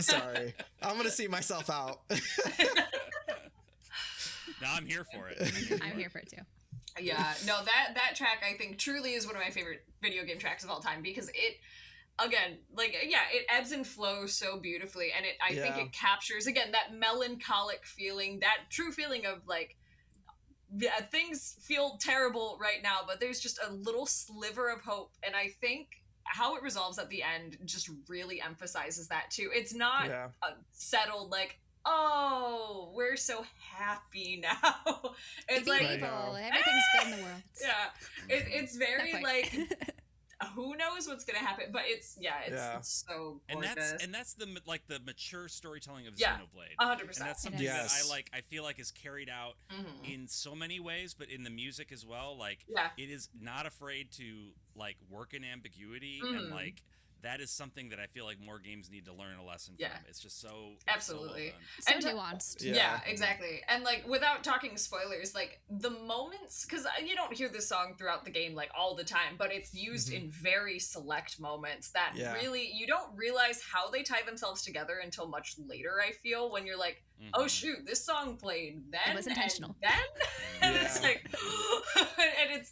sorry. I'm gonna see myself out. now I'm here for it. I'm here for it too. Yeah, no, that track I think truly is one of my favorite video game tracks of all time, because it, again, like, yeah, it ebbs and flows so beautifully, and I think Yeah. it captures, again, that melancholic feeling, that true feeling of like, yeah, things feel terrible right now, but there's just a little sliver of hope, and I think how it resolves at the end just really emphasizes that too. It's not Yeah. settled like, oh, we're so happy now. It's Be like, Right. evil. Everything's good in the world. yeah, it's very Not like, quite. who knows what's gonna happen, but it's Yeah. so And gorgeous. that's the like the mature storytelling of Yeah. Xenoblade. 100%. And that's something Yes. that I feel like is carried out Mhm. in so many ways, but in the music as well. Like, Yeah. it is not afraid to like work in ambiguity, Mhm. and like that is something that I feel like more games need to learn a lesson Yeah. from. It's just so Absolutely. So well done. So And- nuanced. Yeah. Yeah, exactly. And like, without talking spoilers, like the moments, because you don't hear this song throughout the game like all the time, but it's used in very select moments that Yeah. really, you don't realize how they tie themselves together until much later, I feel, when you're like, oh shoot, this song played then. It was intentional. And then? And it's Yeah. like, and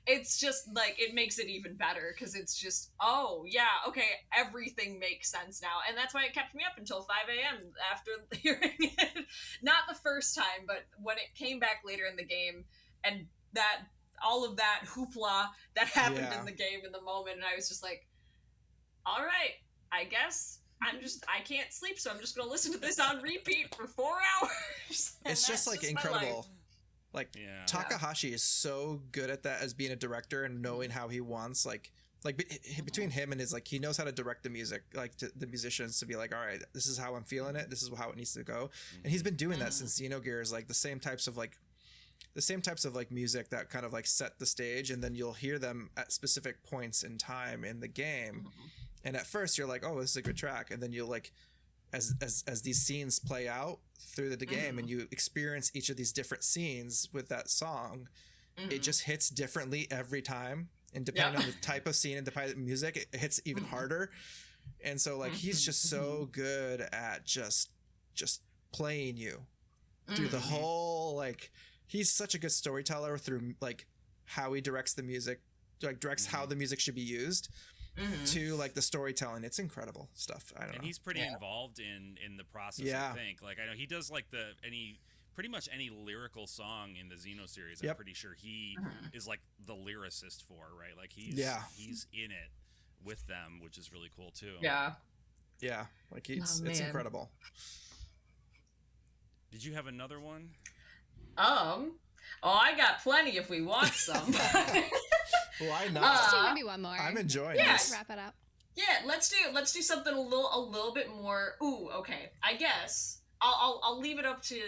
it's just like, it makes it even better, because it's just, oh yeah, okay, everything makes sense now. And that's why it kept me up until 5 a.m. after hearing it. Not the first time, but when it came back later in the game, and that all of that hoopla that happened Yeah. in the game in the moment, and I was just like, all right, I guess I can't sleep, so I'm just gonna listen to this on repeat for 4 hours. It's just like incredible. Like Takahashi is so good at that as being a director and knowing how he wants between him and his he knows how to direct the music, the musicians to be like, all right, this is how I'm feeling it, this is how it needs to go. And he's been doing that since Xenogears, the same types of music that kind of set the stage, and then you'll hear them at specific points in time in the game. And at first you're like, oh, this is a good track, and then you'll as these scenes play out through the game and you experience each of these different scenes with that song, it just hits differently every time, and depending on the type of scene and the type of music, it hits even harder. And so he's just so good at just playing you through the whole, he's such a good storyteller through how he directs the music, directs how the music should be used to the storytelling. It's incredible stuff. I don't know. And he's pretty involved in the process. I think I know he does pretty much any lyrical song in the Xeno series. I'm pretty sure he is the lyricist for, right? He's in it with them, which is really cool too. Yeah, it's incredible. Did you have another one? I got plenty if we want some. Why not? Just do maybe one more. I'm enjoying this. Let's wrap it up. Yeah, let's do something a little bit more. Ooh, okay. I guess I'll leave it up to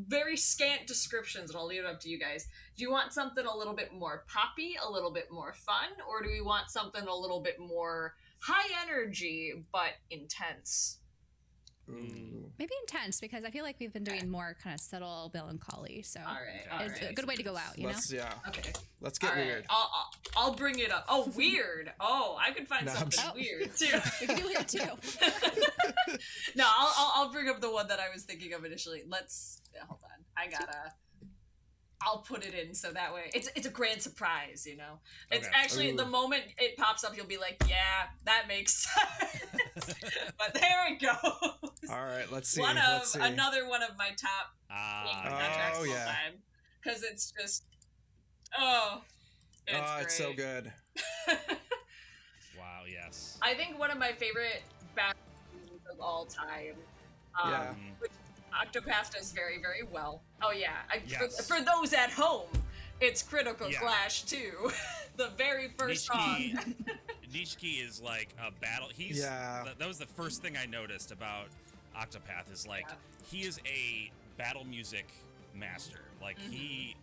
very scant descriptions, and I'll leave it up to you guys. Do you want something a little bit more poppy, a little bit more fun, or do we want something a little bit more high energy but intense? Maybe intense, because I feel like we've been doing more kind of subtle melancholy, so it's a good way to go out, you know? Okay. Let's get weird. I'll bring it up. Oh, weird. Oh, I could find something weird too. We can do weird too. No, I'll bring up the one that I was thinking of initially. Hold on. I'll put it in so that way it's a grand surprise, you know. It's actually the moment it pops up, you'll be like, yeah, that makes sense. But there it goes. All right, let's see. Another one of my top soundtracks of all time, because it's just it's so good. Wow, yes. I think one of my favorite battle scenes of all time. Which Octopath does very, very well. Oh yeah, for those at home, it's Critical Clash 2, the very first song. Nishiki is a battle. That was the first thing I noticed about Octopath is he is a battle music master. He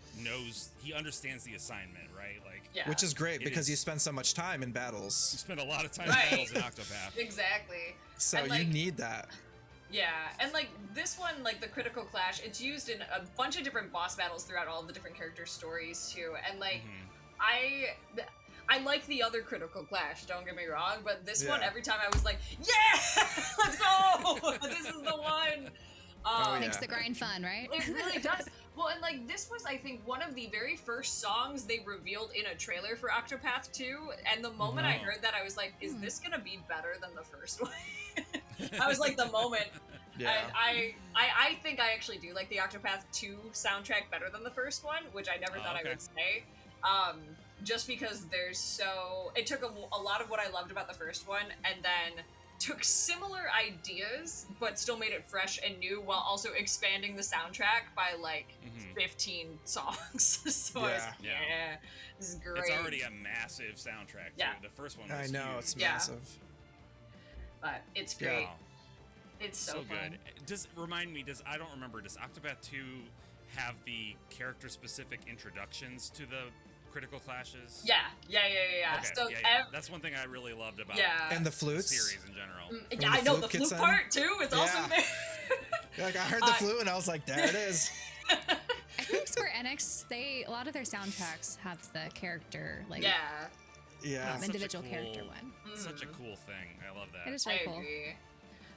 understands the assignment, right? Which is great because you spend so much time in battles. You spend a lot of time in battles in Octopath. Exactly. So you need that. Yeah, and this one, the Critical Clash, it's used in a bunch of different boss battles throughout all the different character stories too. And I like the other Critical Clash, don't get me wrong, but this one, every time I was like, yeah, let's go, this is the one. Makes the grind fun, right? It really does. Well, and this was, I think, one of the very first songs they revealed in a trailer for Octopath 2, and the moment I heard that, I was like, is this gonna be better than the first one? I was like, the moment. And I think I actually do like the Octopath 2 soundtrack better than the first one, which I never thought I would say. Just because it took a lot of what I loved about the first one, and then took similar ideas but still made it fresh and new while also expanding the soundtrack by 15 songs. So I was like, this is great. It's already a massive soundtrack too. The first one was huge. It's massive. But it's great. Wow. It's so fun. Good. I don't remember, does Octopath 2 have the character specific introductions to the Critical Clashes? Yeah. Okay. So that's one thing I really loved about and the flutes series in general. Yeah, I know the flute part too. It's awesome. I heard the flute and I was like, there it is. I think Square Enix, a lot of their soundtracks have the character individual character one. Such a cool thing. I love that. It is very cool. Agree.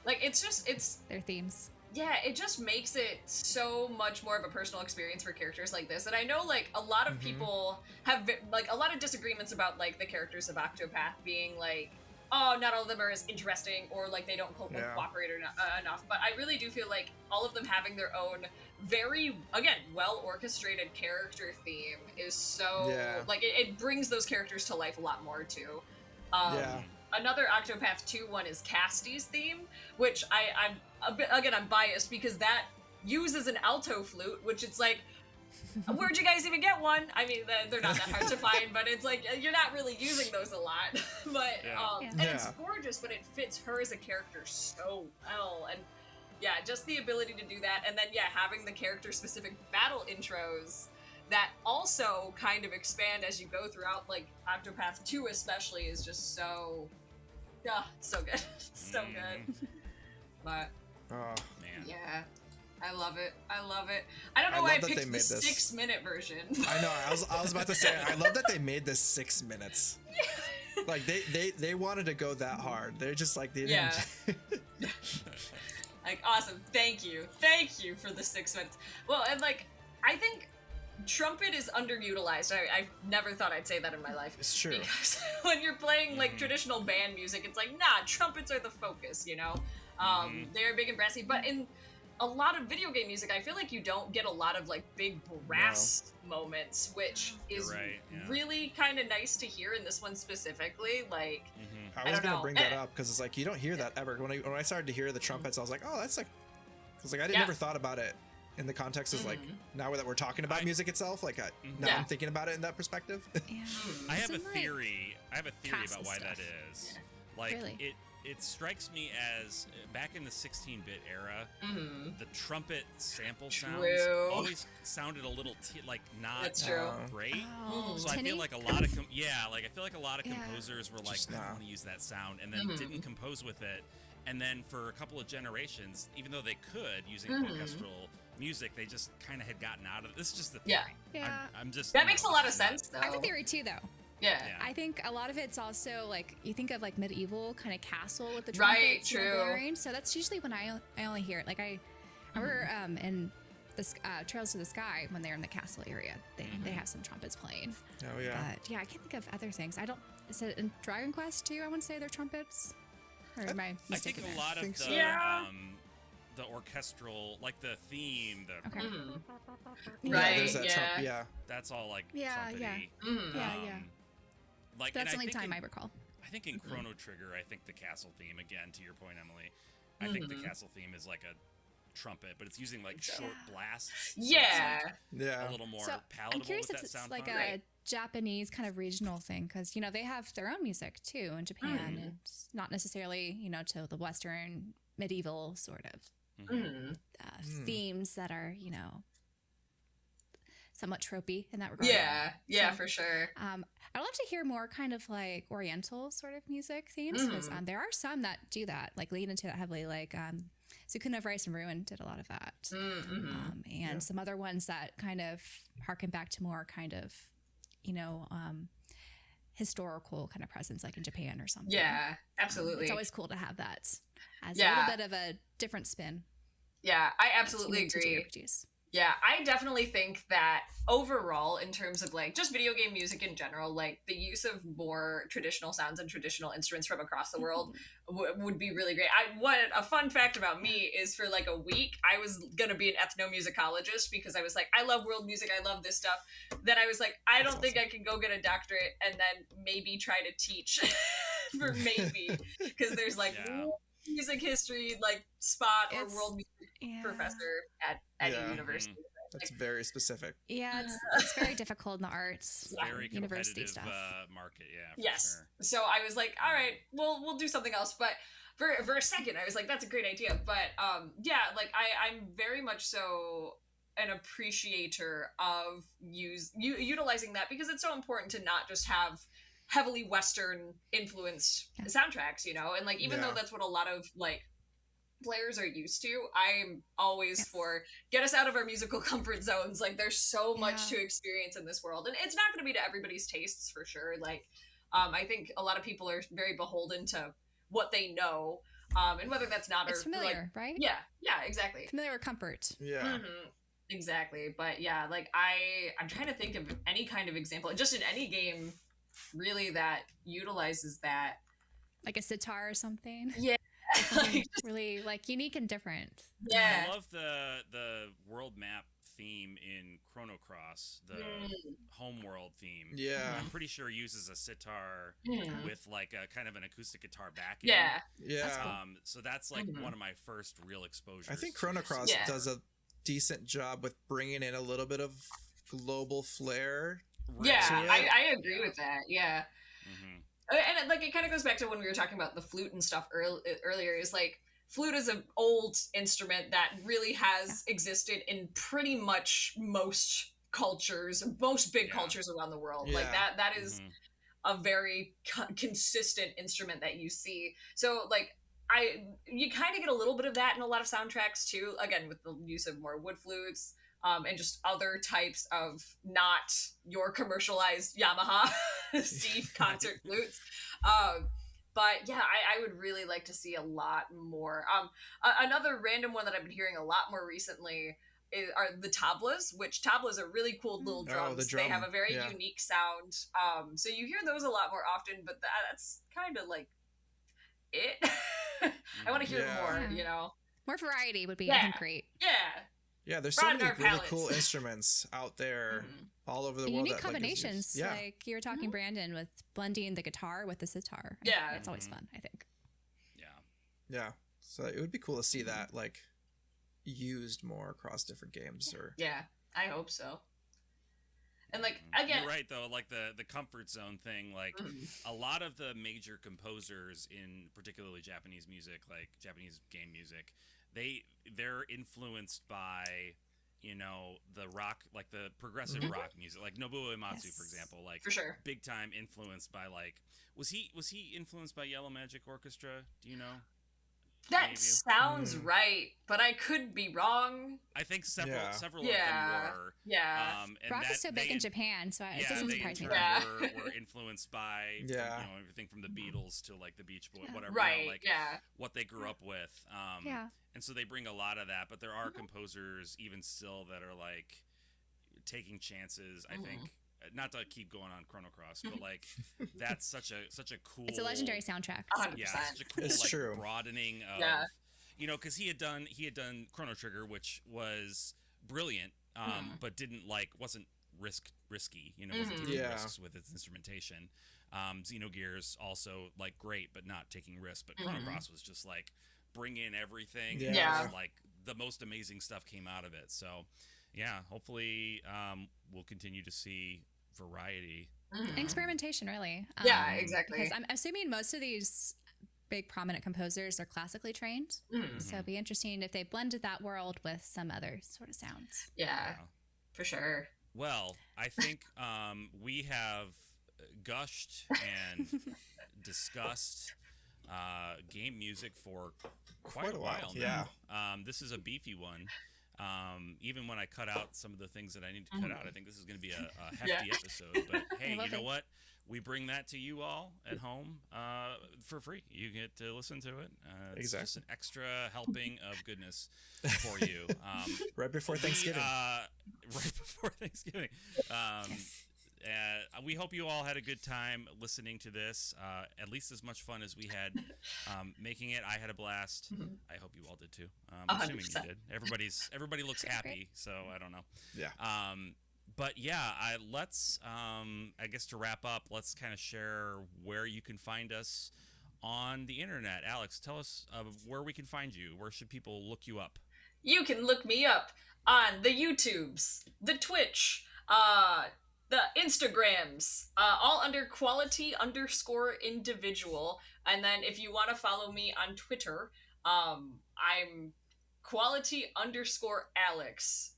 It's their themes. Yeah, it just makes it so much more of a personal experience for characters like this. And I know, a lot of people have, a lot of disagreements about, the characters of Octopath being, oh, not all of them are as interesting, or, they don't cooperate enough. But I really do feel like all of them having their own very, again, well-orchestrated character theme is so, it brings those characters to life a lot more, too. another Octopath 2 one is Casty's theme, which I'm a bit, again, I'm biased because that uses an alto flute, which it's like, where'd you guys even get one? I mean, they're not that hard to find, but it's like, you're not really using those a lot. But, and it's gorgeous, but it fits her as a character so well. And yeah, just the ability to do that. And then, having the character-specific battle intros that also kind of expand as you go throughout, like, Octopath 2 especially is just so, so good. So good. But, yeah. I love it. I don't know why I picked the 6-minute version. I know. I was about to say. I love that they made this 6 minutes. Like they wanted to go that hard. They're just like they didn't. Like, awesome. Thank you for the 6 minutes. Well, and like I think trumpet is underutilized. I never thought I'd say that in my life. It's true. Because when you're playing like traditional band music, it's like, nah, trumpets are the focus. You know, they're big and brassy, but in a lot of video game music, I feel like you don't get a lot of like big brass moments, which is really kind of nice to hear in this one specifically. Like, I was gonna bring that up because it's like you don't hear that ever. When I started to hear the trumpets, I was like, oh, that's like, because like I never thought about it in the context of like now that we're talking about music itself. Like now I'm thinking about it in that perspective. I have a theory. I have a theory about why that is. Like it strikes me as back in the 16-bit era, the trumpet sample sounds always sounded a little not great. So I feel like a lot of composers were like, I don't want to use that sound, and then didn't compose with it. And then for a couple of generations, even though they could using orchestral music, they just kind of had gotten out of it. This is just the theory. I'm just that makes a lot of sense though. I have a theory too though. Yeah. I think a lot of it's also like you think of like medieval kind of castle with the trumpets blaring. So that's usually when I only hear it. Like I remember in the Trails to the Sky when they're in the castle area, they have some trumpets playing. Oh yeah. But yeah, I can't think of other things. Is it in Dragon Quest too? I want to say they're trumpets. Or am I mistaken? I think a lot of the orchestral, like the theme, there's that that's all like trumpety. Like that's the only time I recall. I think in Chrono Trigger, I think the castle theme, again to your point, Emily, I think the castle theme is like a trumpet, but it's using like short blasts. So a little more palatable. I'm curious with if that it's sound like a Japanese kind of regional thing, because they have their own music too in Japan, and it's not necessarily to the Western medieval sort of themes that are somewhat tropey in that regard. Yeah, for sure. I'd love to hear more kind of like Oriental sort of music themes, because there are some that do that, like lean into that heavily, like Sukuna of Rice and Ruin did a lot of that, and some other ones that kind of harken back to more kind of historical kind of presence, like in Japan or something. Yeah, absolutely. It's always cool to have that as a little bit of a different spin. Yeah, I absolutely agree. Yeah, I definitely think that overall, in terms of like just video game music in general, like the use of more traditional sounds and traditional instruments from across the world would be really great. A fun fact about me is for like a week, I was going to be an ethnomusicologist because I was like, I love world music. I love this stuff. Then I was like, I don't think I can go get a doctorate and then maybe try to teach for maybe, because there's like music history like spot or world music professor at a university. That's very specific. Yeah, it's very difficult in the arts, very university stuff. Market, yes. Sure. So I was like, all right, we'll do something else. But for a second, I was like, that's a great idea. But like I'm very much so an appreciator of utilizing that, because it's so important to not just have heavily Western influenced soundtracks, and like even though that's what a lot of like players are used to, I'm always for get us out of our musical comfort zones. Like there's so much to experience in this world, and it's not going to be to everybody's tastes for sure. Like I think a lot of people are very beholden to what they know, and whether that's not it's familiar, like, right? Yeah, exactly. Familiar comfort. Yeah. Exactly. But yeah, like I'm trying to think of any kind of example, just in any game really, that utilizes that, like a sitar or something. Like, really like unique and different. I love the world map theme in Chrono Cross, the homeworld theme. Yeah. I'm pretty sure uses a sitar with like a kind of an acoustic guitar backing. Yeah. Yeah. So that's like one of my first real exposures. I think Chrono Cross does a decent job with bringing in a little bit of global flair. Yeah, I agree with that. Yeah. And like it kind of goes back to when we were talking about the flute and stuff earlier. Is like flute is an old instrument that really has existed in pretty much most cultures, most big cultures around the world. Like that is a very consistent instrument that you see. So like you kind of get a little bit of that in a lot of soundtracks too. Again, with the use of more wood flutes. And just other types of not your commercialized Yamaha Steve concert flutes. But yeah, I would really like to see a lot more. Another random one that I've been hearing a lot more recently are the tablas, which tablas are really cool little drums. They have a very unique sound. So you hear those a lot more often, but that's kind of like it. I want to hear more, you know. More variety would be, I think, great. Yeah. Yeah, there's so many really cool instruments out there all over the world. Unique combinations, like you were talking, Branden, with blending the guitar with the sitar. Yeah. It's always fun, I think. Yeah. So it would be cool to see that like used more across different games. Yeah, I hope so. And like again, you're right though. Like the comfort zone thing. Like a lot of the major composers in particularly Japanese music, like Japanese game music, they're influenced by, you know, the rock, like the progressive rock music, like Nobuo Uematsu, for example, like for sure, big time influenced by like was he influenced by Yellow Magic Orchestra? Do you know? That sounds right, but I could be wrong. I think several of them were. Yeah. Rock is so big in Japan, so it doesn't surprise me. Were influenced by everything from the Beatles to like the Beach Boys, whatever. Right. You know, like what they grew up with. And so they bring a lot of that, but there are composers even still that are like taking chances. I think. Not to keep going on Chrono Cross, but like that's such a cool. It's a legendary soundtrack. 100%. Yeah, such a cool it's true. Broadening of, you know, because he had done Chrono Trigger, which was brilliant, but wasn't risky. You know, wasn't taking risks with its instrumentation. Xenogears also like great, but not taking risks. But Chrono Cross was just like bring in everything. Yeah. Like the most amazing stuff came out of it. So. Yeah, hopefully we'll continue to see variety. And experimentation, really. Yeah, exactly. Because I'm assuming most of these big prominent composers are classically trained. So it'd be interesting if they blended that world with some other sort of sounds. Yeah, for sure. Well, I think we have gushed and discussed game music for quite a while now. This is a beefy one. Even when I cut out some of the things that I need to cut out, I think this is going to be a hefty episode. But hey, you know what? We bring that to you all at home for free. You get to listen to it. It's just an extra helping of goodness for you. Right before Thanksgiving. We hope you all had a good time listening to this. At least as much fun as we had making it. I had a blast. I hope you all did too. I'm assuming you did. Everybody looks happy, so I don't know. Yeah. But yeah, let's I guess to wrap up, let's kind of share where you can find us on the internet. Alex, tell us where we can find you. Where should people look you up? You can look me up on the YouTubes, the Twitch, the Instagrams, all under quality_individual. And then if you want to follow me on Twitter, I'm quality_alex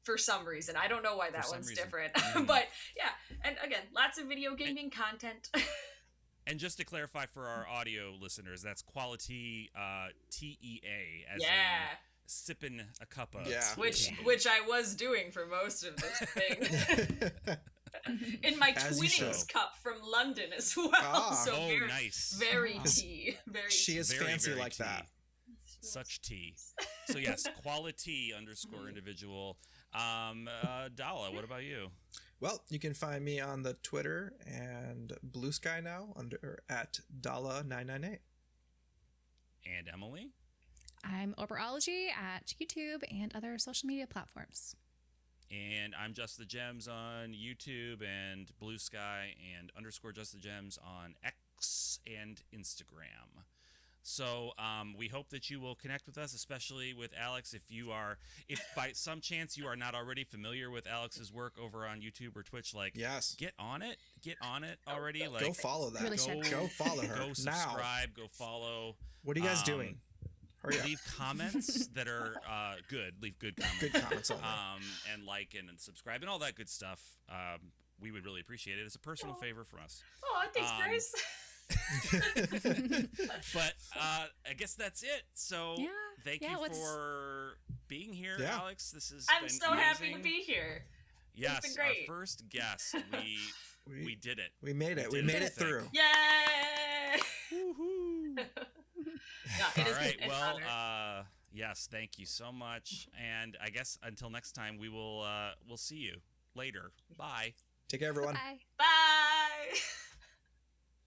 for some reason. I don't know why that one's different. But yeah, and again, lots of video gaming content. And just to clarify for our audio listeners, that's quality TEA as in sipping a cup of which I was doing for most of this thing. In my Twinings cup from London as well. So very, nice. Very tea. Very she is very, fancy very like tea. that. Such tea. So yes, quality_individual. Abdallah, what about you? Well, you can find me on the Twitter and Bluesky now under @Dalla998. And Emily? I'm orbalology at YouTube and other social media platforms. And I'm Just the Gems on YouTube and Bluesky and _JustTheGems on X and Instagram. So we hope that you will connect with us, especially with Alex. If by some chance you are not already familiar with Alex's work over on YouTube or Twitch, like, yes, get on it already. Like, go follow that. Really go follow her. Go subscribe. Go follow. What are you guys doing? Hurry up. Leave comments that are good. Leave good comments. Good comments only. And like and subscribe and all that good stuff. We would really appreciate it. It's a personal favor from us. Oh, thanks, Grace. But I guess that's it. So thank you for being here, Alex. This has I'm been so amazing. happy to be here. Yes, it's been great. Our first guest. We did it. We made it. We made it through. Yay! Woohoo! All right. Well, yes. Thank you so much. And I guess until next time, we'll see you later. Bye. Take care, everyone. Bye. Bye.